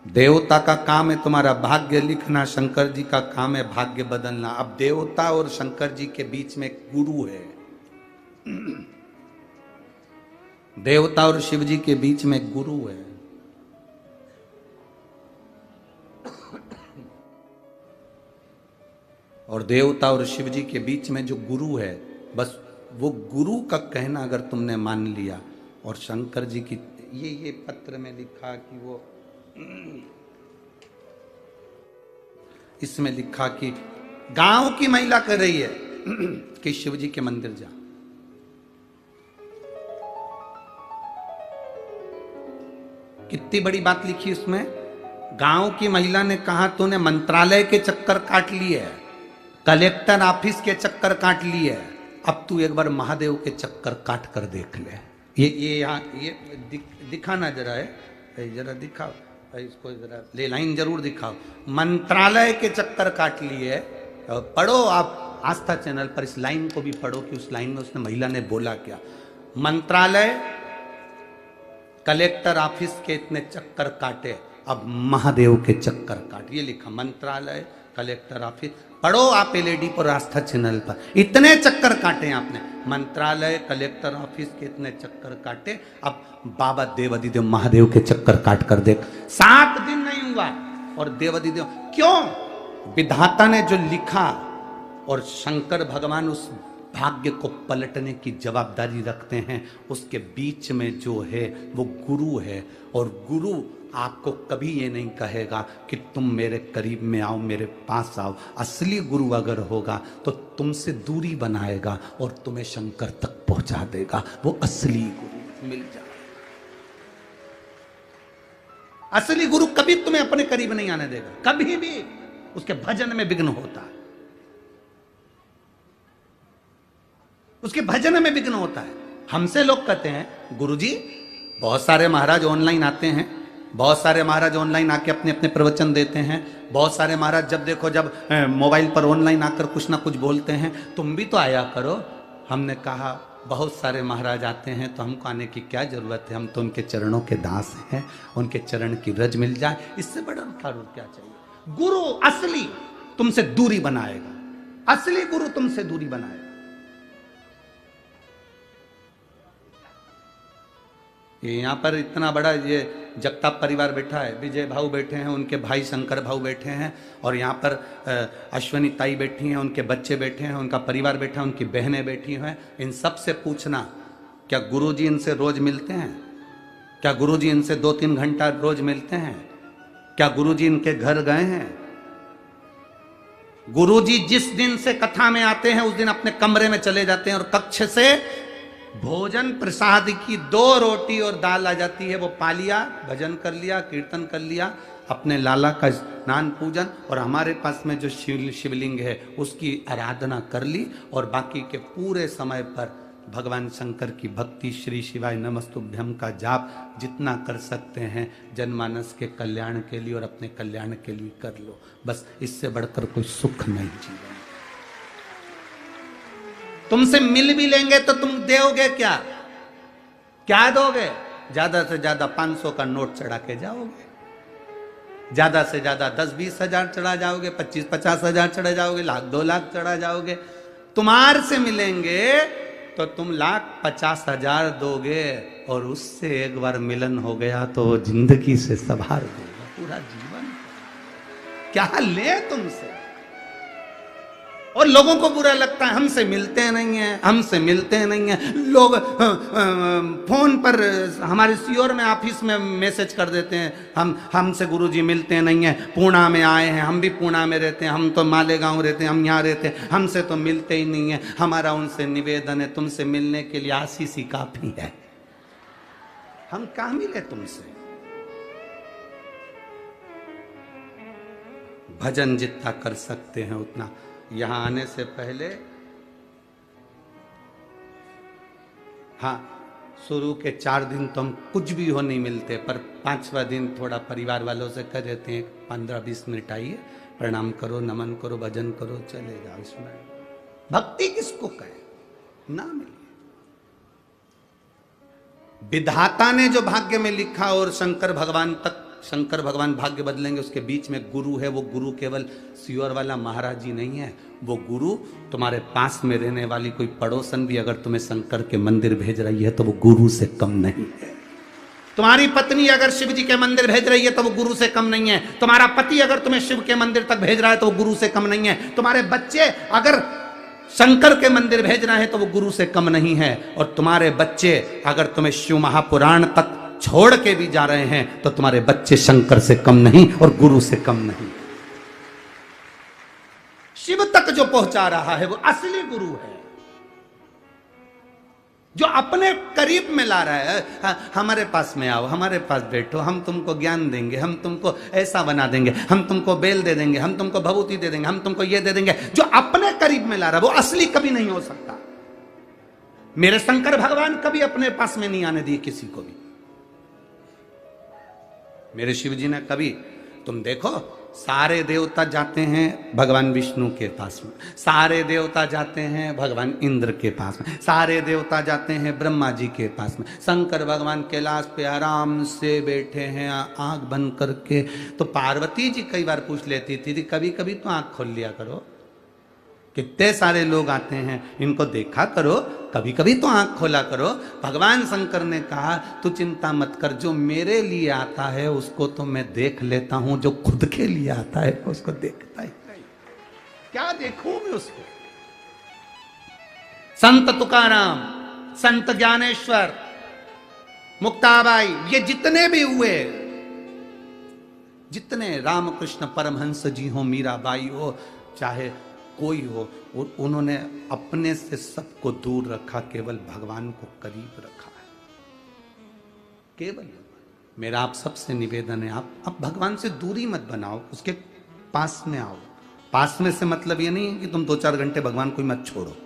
देवता का काम है तुम्हारा भाग्य लिखना, शंकर जी का काम है भाग्य बदलना। अब देवता और शंकर जी के बीच में एक गुरु है, देवता और शिव जी के बीच में एक गुरु है। और देवता और शिव जी के बीच में जो गुरु है, बस वो गुरु का कहना अगर तुमने मान लिया, और शंकर जी की ये पत्र में लिखा कि वो, इसमें लिखा कि गांव की महिला कर रही है कि शिव जी के मंदिर जा। कितनी बड़ी बात लिखी उसमें। गांव की महिला ने कहा तूने मंत्रालय के चक्कर काट लिए, कलेक्टर ऑफिस के चक्कर काट लिए, अब तू एक बार महादेव के चक्कर काट कर देख ले। ये दिखाना जरा है, जरा दिखाओ इसको, जरा ले लाइन जरूर दिखाओ। मंत्रालय के चक्कर काट लिए, पढ़ो आप आस्था चैनल पर, इस लाइन को भी पढ़ो कि उस लाइन में उसने महिला ने बोला क्या। मंत्रालय कलेक्टर ऑफिस के इतने चक्कर काटे, अब महादेव के चक्कर काट, ये लिखा मंत्रालय कलेक्टर ऑफिस। पढ़ो आप एलईडी पर आस्था चैनल पर, इतने चक्कर काटे आपने, मंत्रालय कलेक्टर ऑफिस के इतने चक्कर काटे, अब बाबा देवादिदेव महादेव के चक्कर काट कर देख। 7 दिन नहीं हुआ और देवादिदेव, क्यों? विधाता ने जो लिखा, और शंकर भगवान उस भाग्य को पलटने की जवाबदारी रखते हैं। उसके बीच में जो है वो गुरु है, और गुरु आपको कभी ये नहीं कहेगा कि तुम मेरे करीब में आओ, मेरे पास आओ। असली गुरु अगर होगा तो तुमसे दूरी बनाएगा और तुम्हें शंकर तक पहुंचा देगा। वो असली गुरु मिल जाए। असली गुरु कभी तुम्हें अपने करीब नहीं आने देगा, कभी भी। उसके भजन में विघ्न होता है, उसके भजन में विघ्न होता है। हमसे लोग कहते हैं गुरुजी बहुत सारे महाराज ऑनलाइन आते हैं, बहुत सारे महाराज ऑनलाइन आके अपने अपने प्रवचन देते हैं। बहुत सारे महाराज जब देखो जब मोबाइल पर ऑनलाइन आकर कुछ ना कुछ बोलते हैं, तुम भी तो आया करो। हमने कहा बहुत सारे महाराज आते हैं तो हमको आने की क्या जरूरत है, हम तो उनके चरणों के दास हैं, उनके चरण की रज मिल जाए, इससे बड़ा और क्या चाहिए। गुरु असली तुमसे दूरी बनाएगा, असली गुरु तुमसे दूरी बनाएगा। ये यहाँ पर इतना बड़ा ये जगताप परिवार बैठा है, विजय भाऊ बैठे हैं, उनके भाई शंकर भाऊ बैठे हैं, और यहाँ पर अश्वनी ताई बैठी हैं, उनके बच्चे बैठे हैं, उनका परिवार बैठा है, उनकी बहनें बैठी हैं। इन सब से पूछना, क्या गुरुजी इनसे रोज मिलते हैं? क्या गुरुजी इनसे 2-3 घंटा रोज मिलते हैं? क्या गुरुजी इनके घर गए हैं? गुरुजी जिस दिन से कथा में आते हैं उस दिन अपने कमरे में चले जाते हैं और कक्ष से भोजन प्रसाद की 2 रोटी और दाल आ जाती है, वो पा लिया, भजन कर लिया, कीर्तन कर लिया, अपने लाला का स्नान पूजन, और हमारे पास में जो शिवलिंग है उसकी आराधना कर ली, और बाकी के पूरे समय पर भगवान शंकर की भक्ति, श्री शिवाय नमस्तुभ्यम का जाप जितना कर सकते हैं जनमानस के कल्याण के लिए और अपने कल्याण के लिए कर लो। बस इससे बढ़कर कोई सुख नहीं जीवन। तुमसे मिल भी लेंगे तो तुम दोगे क्या? क्या दोगे? ज्यादा से ज्यादा 500 का नोट चढ़ा के जाओगे, ज्यादा से ज्यादा 10-20 हजार चढ़ा जाओगे, 25-50 हजार चढ़ा जाओगे, 1,00,000-2 लाख चढ़ा जाओगे। तुम्हार से मिलेंगे तो तुम 1,50,000 दोगे, और उससे एक बार मिलन हो गया तो जिंदगी से संभाल देगा पूरा जीवन। क्या ले तुमसे? और लोगों को बुरा लगता है, हमसे मिलते नहीं है, हमसे मिलते नहीं है। लोग फोन पर हमारे सीओर में ऑफिस में मैसेज कर देते हैं, हमसे गुरुजी मिलते नहीं है, पूना में आए हैं, हम भी पूना में रहते हैं, हम तो मालेगांव रहते हैं, हम यहाँ रहते हैं, हमसे तो मिलते ही नहीं है। हमारा उनसे निवेदन है, तुमसे मिलने के लिए आशीष ही काफी है। हम कहाँ मिले तुमसे? भजन जितना कर सकते हैं उतना। यहां आने से पहले हाँ, शुरू के 4 दिन तो हम कुछ भी हो नहीं मिलते, पर 5वां दिन थोड़ा परिवार वालों से कह देते हैं 15-20 मिनट आइए, प्रणाम करो, नमन करो, भजन करो, चले जाओ। इसमें भक्ति किसको कहे? ना मिले। विधाता ने जो भाग्य में लिखा और शंकर भगवान भाग्य बदलेंगे, उसके बीच में गुरु है। वो गुरु केवल सियोर वाला महाराज जी नहीं है, वो गुरु तुम्हारे पास में रहने वाली कोई पड़ोसन भी अगर तुम्हें शंकर के मंदिर भेज रही है तो वो गुरु से कम नहीं है। तुम्हारी पत्नी अगर शिव जी के मंदिर भेज रही है तो वो गुरु से कम नहीं है। तुम्हारा पति अगर तुम्हें शिव के मंदिर तक भेज रहा है तो वो गुरु से कम नहीं है। तुम्हारे बच्चे अगर शंकर के मंदिर भेज रहे हैं तो वो गुरु से कम नहीं है। और तुम्हारे बच्चे अगर तुम्हें शिव महापुराण तक छोड़ के भी जा रहे हैं तो तुम्हारे बच्चे शंकर से कम नहीं और गुरु से कम नहीं। शिव तक जो पहुंचा रहा है वो असली गुरु है, जो अपने करीब में ला रहा है। हमारे पास में आओ, हमारे पास बैठो, हम तुमको ज्ञान देंगे, हम तुमको ऐसा बना देंगे, हम तुमको बेल दे देंगे, हम तुमको भभूति दे देंगे, हम तुमको ये दे देंगे। जो अपने करीब में ला रहा है वो असली कभी नहीं हो सकता। मेरे शंकर भगवान कभी अपने पास में नहीं आने दिए किसी को भी। मेरे शिव जी ने कभी, तुम देखो, सारे देवता जाते हैं भगवान विष्णु के पास में, सारे देवता जाते हैं भगवान इंद्र के पास में, सारे देवता जाते हैं ब्रह्मा जी के पास में। शंकर भगवान कैलाश पे आराम से बैठे हैं आंख बंद करके। तो पार्वती जी कई बार पूछ लेती थी, कभी कभी तो आंख खोल लिया करो, कितने सारे लोग आते हैं, इनको देखा करो, कभी कभी तो आंख खोला करो। भगवान शंकर ने कहा, तू चिंता मत कर, जो मेरे लिए आता है उसको तो मैं देख लेता हूं, जो खुद के लिए आता है उसको देखता ही नहीं। क्या देखूं मैं उसको? संत तुकाराम, संत ज्ञानेश्वर, मुक्ताबाई, ये जितने भी हुए, जितने रामकृष्ण परमहंस जी हो, मीराबाई हो, चाहे कोई हो, उन्होंने अपने से सबको दूर रखा, केवल भगवान को करीब रखा है। केवल मेरा आप सबसे निवेदन है, आप भगवान से दूरी मत बनाओ, उसके पास में आओ। पास में से मतलब ये नहीं है कि तुम 2-4 घंटे भगवान को ही मत छोड़ो।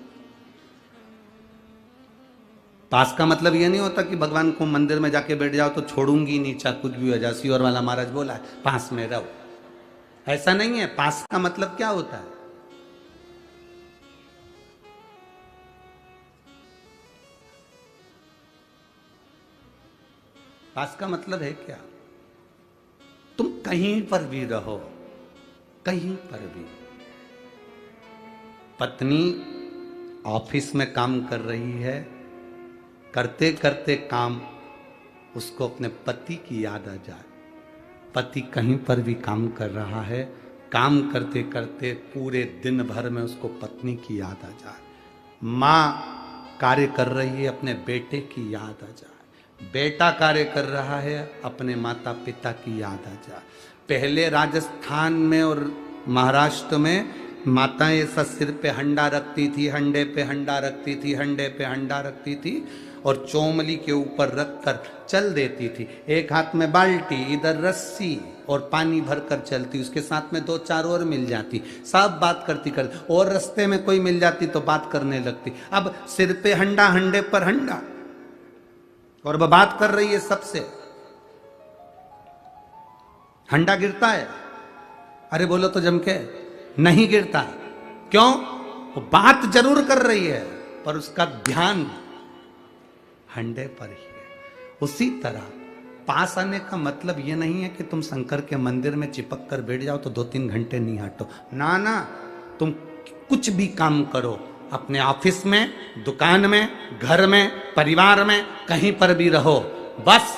पास का मतलब ये नहीं होता कि भगवान को मंदिर में जाके बैठ जाओ तो छोड़ूंगी नहीं, चाहे कुछ भी हो जाए। सियोर वाला महाराज बोला है पास में रहो, ऐसा नहीं है। पास का मतलब क्या होता है? पास का मतलब है क्या? तुम कहीं पर भी रहो, कहीं पर भी। पत्नी ऑफिस में काम कर रही है, करते करते काम उसको अपने पति की याद आ जाए। पति कहीं पर भी काम कर रहा है, काम करते करते पूरे दिन भर में उसको पत्नी की याद आ जाए। माँ कार्य कर रही है, अपने बेटे की याद आ जाए। बेटा कार्य कर रहा है, अपने माता पिता की याद आ जाए। पहले राजस्थान में और महाराष्ट्र में माताएं ऐसा सिर पे हंडा रखती थी, हंडे पे हंडा रखती थी, हंडे पे हंडा रखती थी और चौमली के ऊपर रखकर चल देती थी। एक हाथ में बाल्टी, इधर रस्सी और पानी भरकर चलती, उसके साथ में 2-4 और मिल जाती, सब बात करती करती, और रास्ते में कोई मिल जाती तो बात करने लगती। अब सिर पे हंडा, हंडे पर हंडा, और वह बात कर रही है सबसे। हंडा गिरता है? अरे बोलो तो जम के, नहीं गिरता। क्यों? वो बात जरूर कर रही है पर उसका ध्यान हंडे पर ही है। उसी तरह पास आने का मतलब यह नहीं है कि तुम शंकर के मंदिर में चिपक कर बैठ जाओ तो 2-3 घंटे नहीं हटो। ना ना, तुम कुछ भी काम करो, अपने ऑफिस में, दुकान में, घर में, परिवार में, कहीं पर भी रहो, बस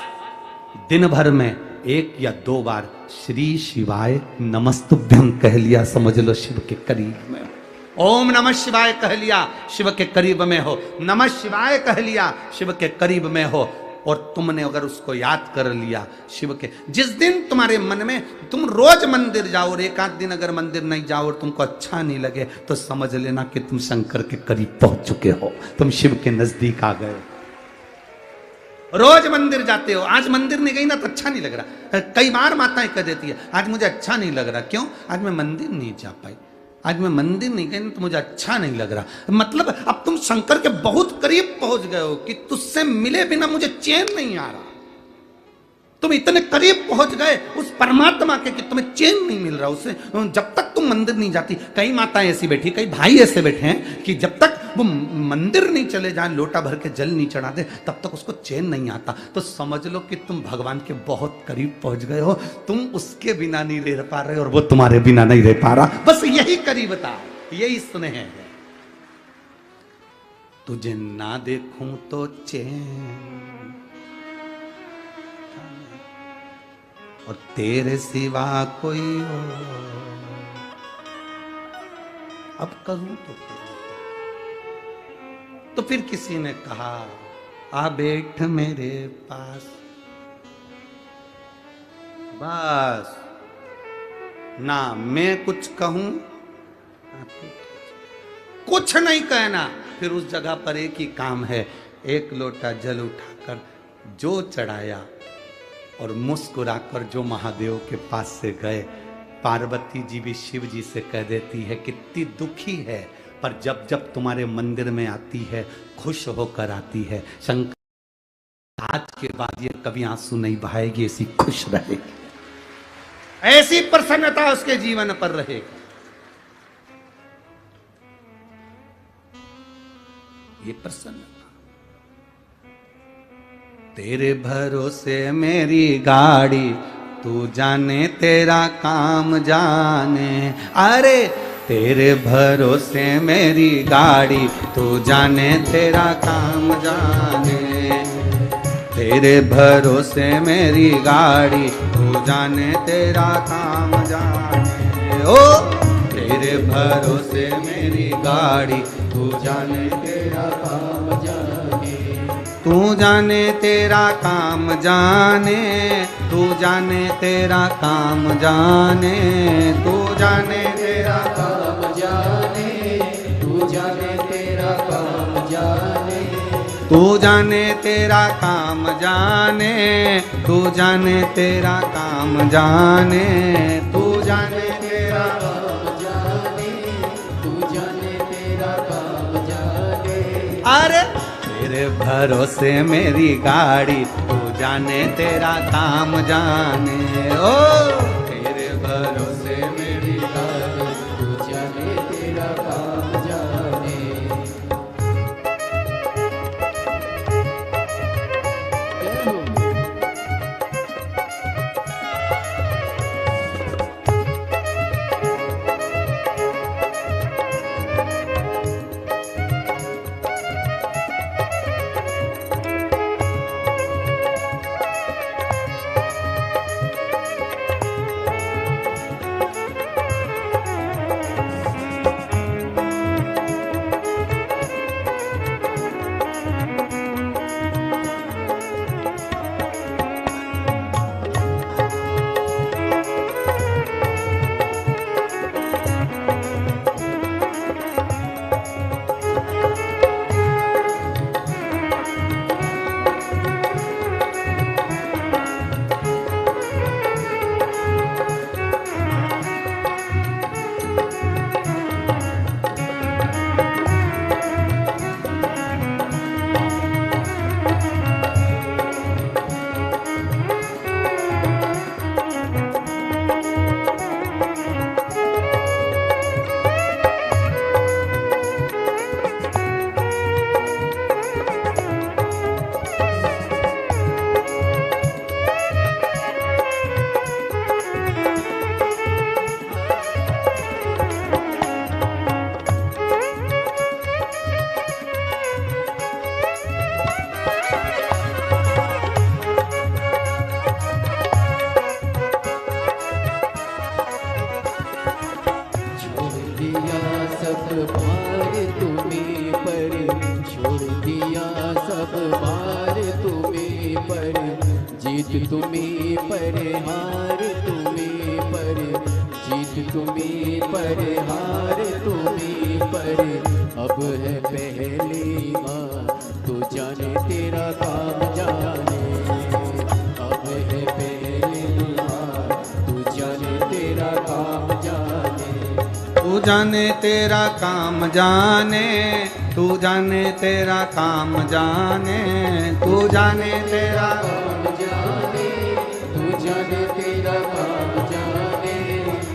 दिन भर में 1 या 2 बार श्री शिवाय नमस्तुभ्यं कह लिया, समझ लो शिव के करीब में। ओम नमः शिवाय कह लिया, शिव के करीब में हो। नमः शिवाय कह लिया, शिव के करीब में हो। और तुमने अगर उसको याद कर लिया शिव के, जिस दिन तुम्हारे मन में, तुम रोज मंदिर जाओ और 1 आध दिन अगर मंदिर नहीं जाओ और तुमको अच्छा नहीं लगे तो समझ लेना कि तुम शंकर के करीब पहुंच चुके हो, तुम शिव के नजदीक आ गए। रोज मंदिर जाते हो, आज मंदिर नहीं गई ना तो अच्छा नहीं लग रहा। कई बार माताएं कह देती है आज मुझे अच्छा नहीं लग रहा। क्यों? आज मैं मंदिर नहीं जा पाई, आज मैं मंदिर नहीं गई तो मुझे अच्छा नहीं लग रहा। मतलब अब तुम शंकर के बहुत करीब पहुंच गए हो कि तुझसे मिले बिना मुझे चैन नहीं आ रहा। तुम इतने करीब पहुंच गए उस परमात्मा के कि तुम्हें चैन नहीं मिल रहा उससे, जब तक तुम मंदिर नहीं जाती। कई माताएं ऐसी बैठी, कई भाई ऐसे बैठे हैं कि जब तक वो मंदिर नहीं चले जाए, लोटा भर के जल नहीं चढ़ा दे, तब तक उसको चैन नहीं आता। तो समझ लो कि तुम भगवान के बहुत करीब पहुंच गए हो। तुम उसके बिना नहीं रह पा रहे और वो तुम्हारे बिना नहीं रह पा रहा। बस यही करीबता, यही स्नेह है। तुझे ना देखूं तो चैन, और तेरे सिवा कोई हो, अब करूं तो फिर किसी ने कहा आ बैठ मेरे पास। बस ना मैं कुछ कहूं कुछ नहीं कहना। फिर उस जगह पर एक ही काम है, 1 लोटा जल उठाकर जो चढ़ाया और मुस्कुराकर जो महादेव के पास से गए। पार्वती जी भी शिव जी से कह देती है कितनी दुखी है, पर जब जब तुम्हारे मंदिर में आती है खुश होकर आती है। शंकर आज के बाद ये कभी आंसू नहीं बहाएगी, ऐसी खुश रहेगी, ऐसी प्रसन्नता उसके जीवन पर रहेगी। ये प्रसन्नता। तेरे भरोसे मेरी गाड़ी, तू जाने तेरा काम जाने। अरे तेरे भरोसे मेरी गाड़ी, तू जाने तेरा काम जाने। तेरे भरोसे मेरी गाड़ी, तू जाने तेरा काम जाने। ओ तेरे भरोसे मेरी गाड़ी, तू जाने तेरा काम जाने। तू जाने तेरा काम जाने, तू जाने तेरा काम जाने, तू जाने तेरा काम जाने, तू जाने तेरा काम जाने। तू जाने तेरा काम जाने, तू जाने तेरा काम जाने, तू जाने तेरा काम जाने, तू जाने तेरा काम जाने। अरे तेरे भरोसे मेरी गाड़ी, तू जाने तेरा काम जाने। ओ तेरे भरोसे मेरी गाड़ी, तू जाने तेरा काम जाने। जीत तुम्हें पर हार तुम्हें पर, जीत तुम्हें पर हार तुम्हें पर। अब है पहली बार तू जाने तेरा काम जाने, अब है पहली बार तू जाने तेरा काम जाने। तू जाने तेरा काम जाने, तू जाने तेरा काम जाने, तू जाने तेरा काम जाने, तू जाने तेरा काम जाने,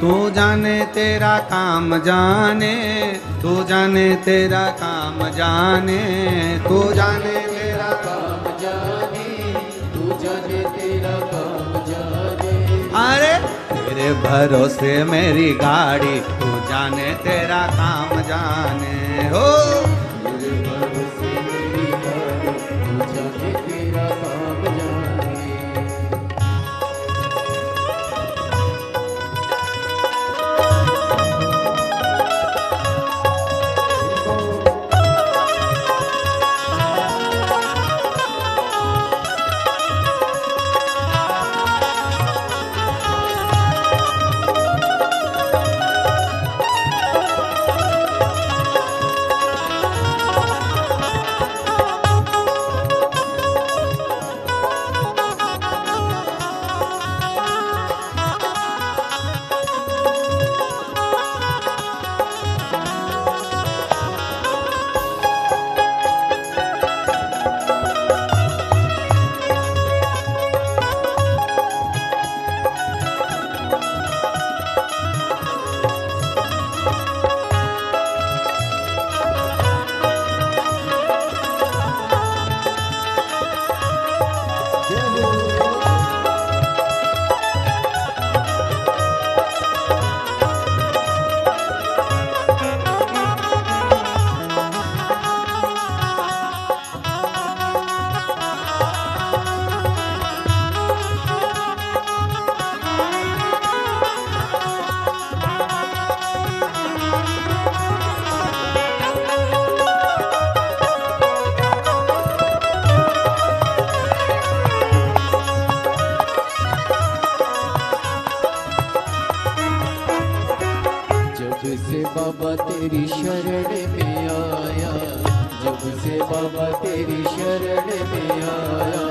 तू जाने तेरा काम जाने, तू जाने तेरा काम जाने, तू जाने तेरा काम जाने, तू जाने तेरा काम जाने। अरे तेरे भरोसे मेरी गाड़ी, तू जाने तेरा काम जाने। हो तेरे भरोसे मेरी गाड़ी, तू जाने तेरा काम जाने। बाबा तेरी शरण में आया, जब से बाबा तेरी शरण में आया,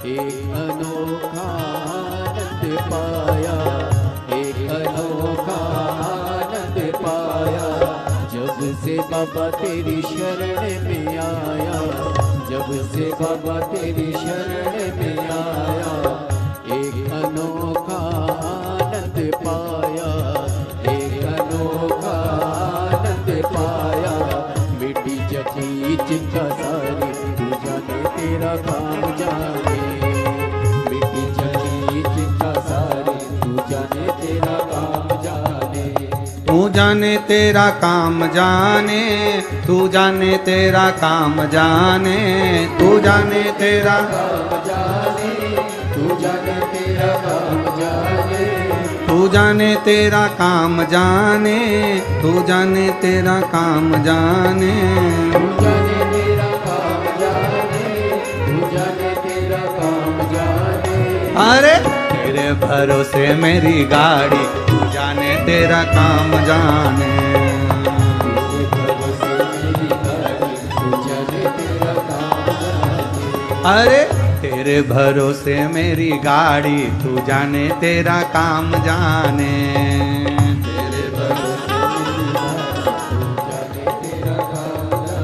एक अनोखा आनंद पाया, एक अनोखा आनंद पाया। जब से बाबा तेरी शरण में आया, जब से बाबा तेरी शरण में आया, एक अनोखा आनंद पाया, एक अनोखा आनंद पाया। मिट्टी जखी चिंता सारी, तू जाने तेरा काम जाने। मिट्टी जखी चिंता सारी, तू जाने तेरा काम जाने। तू जाने तेरा काम जाने, तू जाने तेरा काम जाने, तू जाने तेरा काम जाने, तू जाने तेरा काम जाने। तू जाने तेरा काम जाने, तू जाने तेरा काम जाने। तू जाने तेरा काम जाने, तू जाने तेरा काम जाने। अरे तेरे भरोसे मेरी गाड़ी, तू जाने तेरा काम जाने। तेरे भरोसे मेरी गाड़ी, तू जाने तेरा काम जाने। अरे तेरे भरोसे मेरी गाड़ी, तू जाने तेरा काम जाने। तेरे भरोसे मेरी गाड़ी, तू जाने तेरा काम जाने।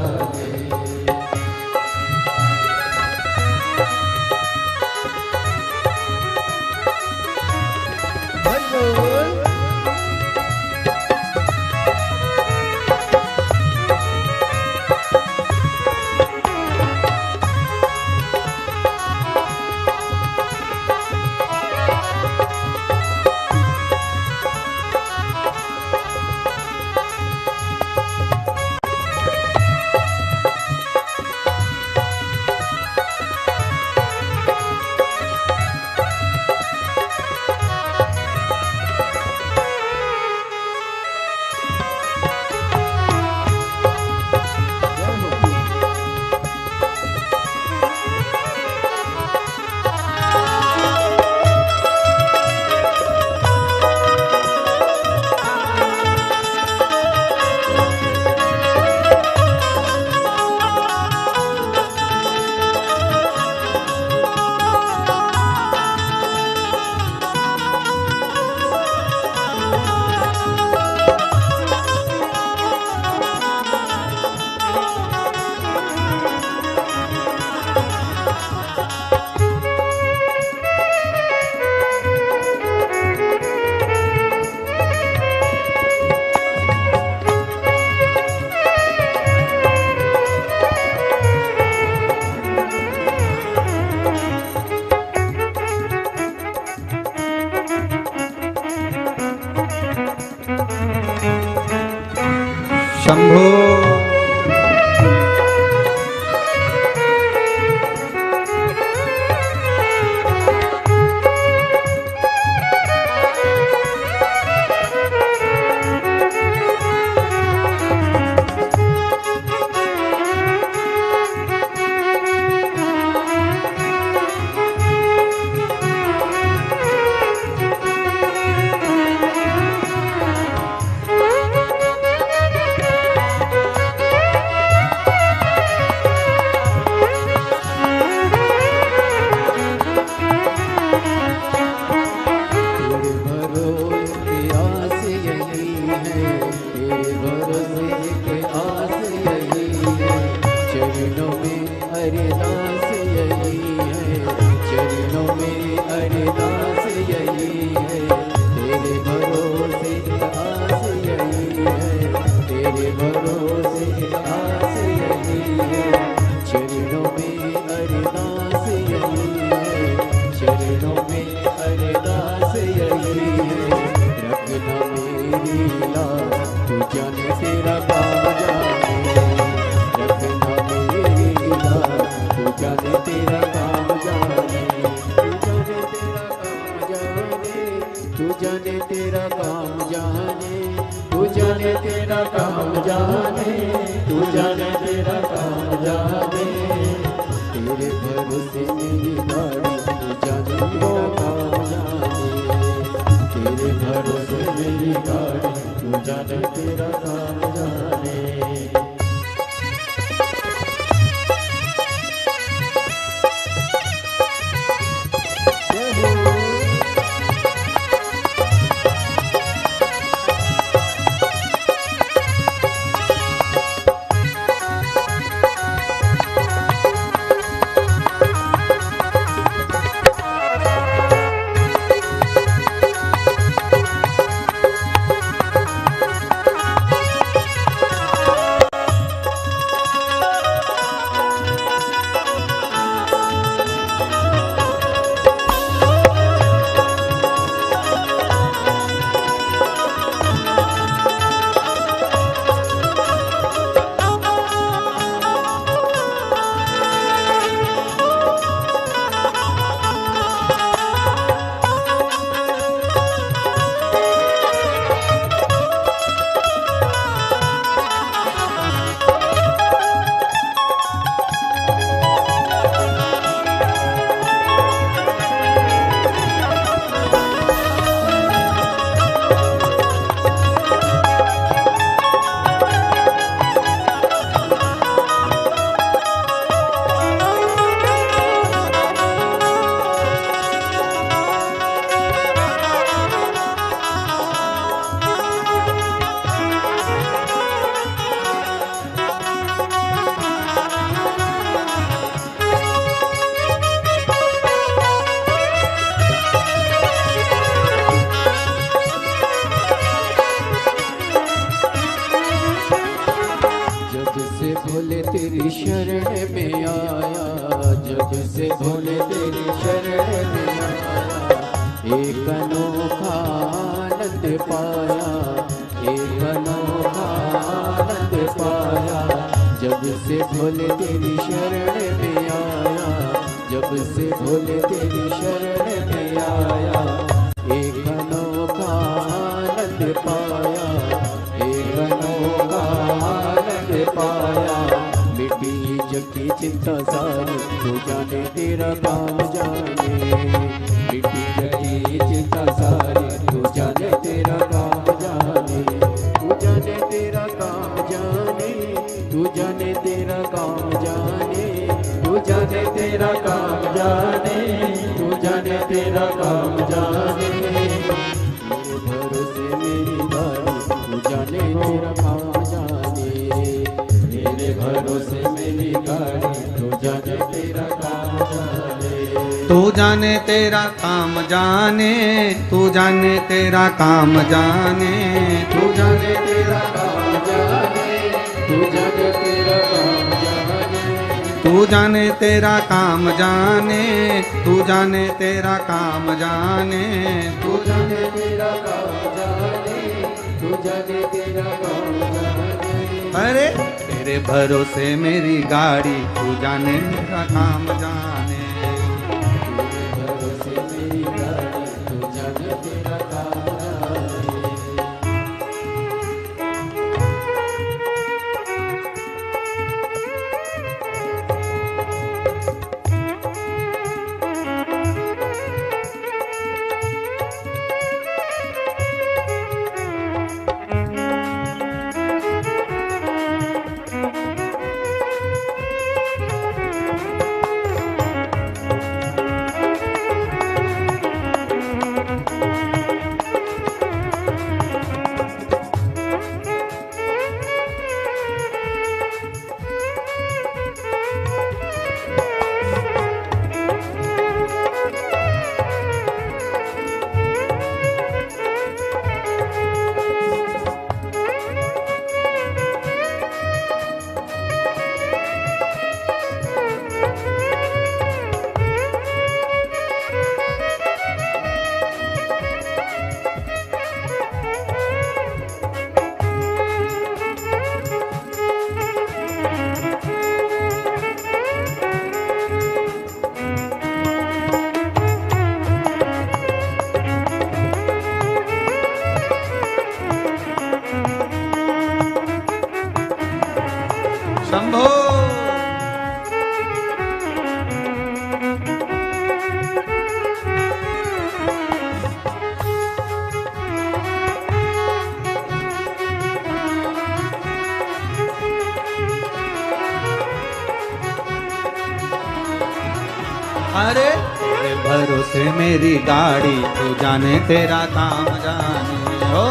शंभो जब से भोले तेरी शरण में आया, एक अनोखा आनंद पाया, एक अनोखा आनंद पाया। जब से भोले तेरी शरण में आया, जब से भोले तेरी शरण में आया, एक अनोखा आनंद पाया, एक अनोखा आनंद पाया। मिट्टी जग की चिंता सारी, तू जाने तेरा काम जाने। मिट्टी जग की चिंता सारी, तू जाने तेरा काम जाने। तू जाने तेरा काम जाने, तू जाने तेरा काम जाने, तू जाने तेरा काम जाने, तू जाने तेरा काम जाने। मेरे भरोसे मेरी गाड़ी, तू जाने तेरा काम जाने। मेरे भरोसे मेरी गाड़ी, तू जाने तेरा काम जाने। तू जाने तेरा काम जाने, तू जाने तेरा काम जाने, तू जाने तेरा काम जाने, तू जाने तेरा काम जाने। तू जाने तेरा काम जाने, तू जाने तेरा काम जाने, तू जाने तेरा काम जाने, तू जाने तेरा काम जाने। अरे तेरे भरोसे मेरी गाड़ी, तू जाने मेरा काम जाने। तेरे भरोसे मेरी गाड़ी, तू जाने तेरा काम जाने। शंभो। अरे तेरे भरोसे मेरी गाड़ी, तू जाने तेरा काम जाने। ओ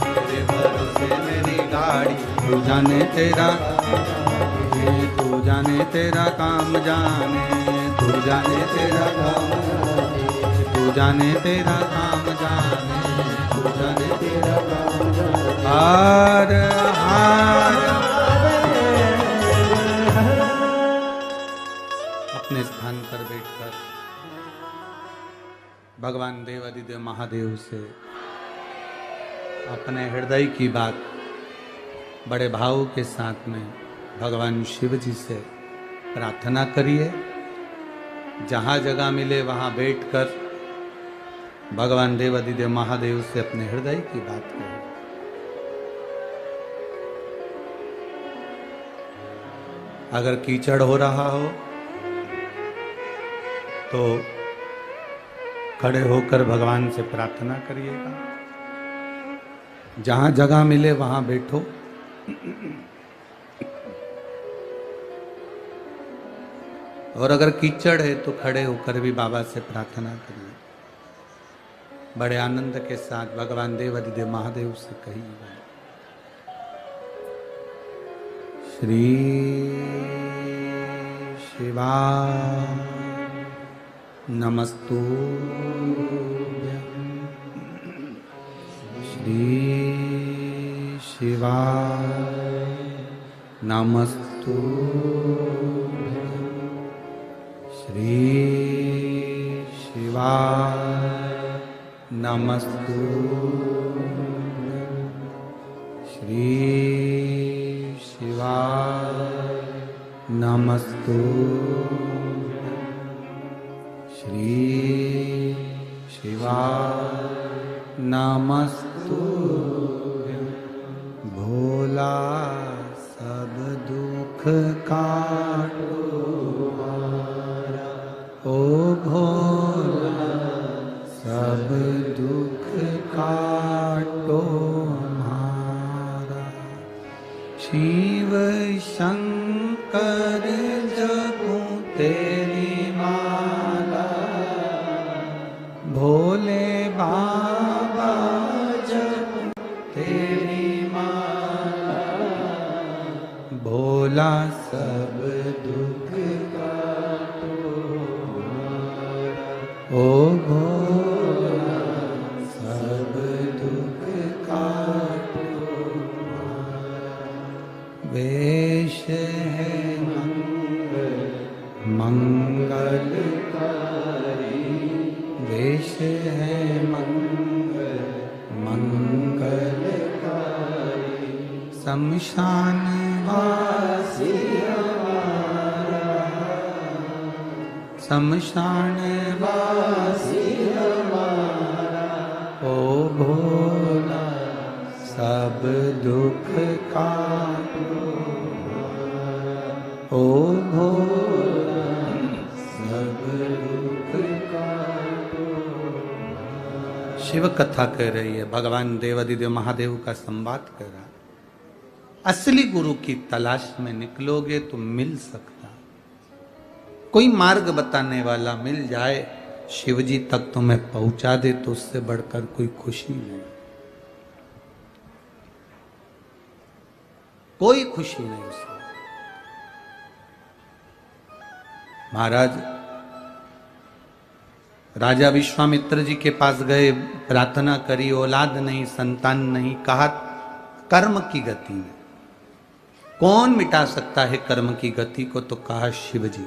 तेरे भरोसे मेरी गाड़ी, तू जाने तेरा, तू जाने तेरा काम जाने, तू जाने तेरा काम जाने, तू जाने तेरा काम जाने, तू जाने तेरा काम जाने। हार हार अपने स्थान पर बैठकर भगवान देवादिदेव महादेव से अपने हृदय की बात बड़े भाव के साथ में भगवान शिव जी से प्रार्थना करिए। जहाँ जगह मिले वहाँ बैठकर भगवान देवादिदेव महादेव से अपने हृदय की बात करिए। अगर कीचड़ हो रहा हो तो खड़े होकर भगवान से प्रार्थना करिएगा। जहाँ जगह मिले वहाँ बैठो। और अगर कीचड़ है तो खड़े होकर भी बाबा से प्रार्थना करिए। बड़े आनंद के साथ भगवान देवादिदेव महादेव से कहिए, श्री शिवाय नमस्तुभ्यं, श्री शिवाय नमस्तुभ्यं, श्री शिवाय नमस्तुभ्यं। श्री शिवाय नमस्तुभ्यं। श्री शिवाय नमस्तुभ्यं। भोला सब दुख काटो हमारा, ओ भोला सब दुख काटो हमारा। शिव शंकर जपूं तेरी माला, भोले बाबा जपूं तेरी माला। भोला सब दुख काटो हमारा, ओ भोला सब दुख काटो हमारा। वेश है मंगलकारी, वेश है मंगलकारी। शमशान वासी हमारा, शमशान वासी हमारा। ओ भोला सब दुख काटो हमारा, ओ भोला सब दुख काटो हमारा। शिव कथा कह रही है, भगवान देवादिदेव महादेव का संवाद कर रहा है। असली गुरु की तलाश में निकलोगे तो मिल सकता, कोई मार्ग बताने वाला मिल जाए, शिवजी तक तुम्हें पहुंचा दे, तो उससे बढ़कर कोई खुशी नहीं, कोई खुशी नहीं उसमें। महाराज राजा विश्वामित्र जी के पास गए, प्रार्थना करी, औलाद नहीं, संतान नहीं, कहा कर्म की गति में कौन मिटा सकता है कर्म की गति को, तो कहा शिव जी।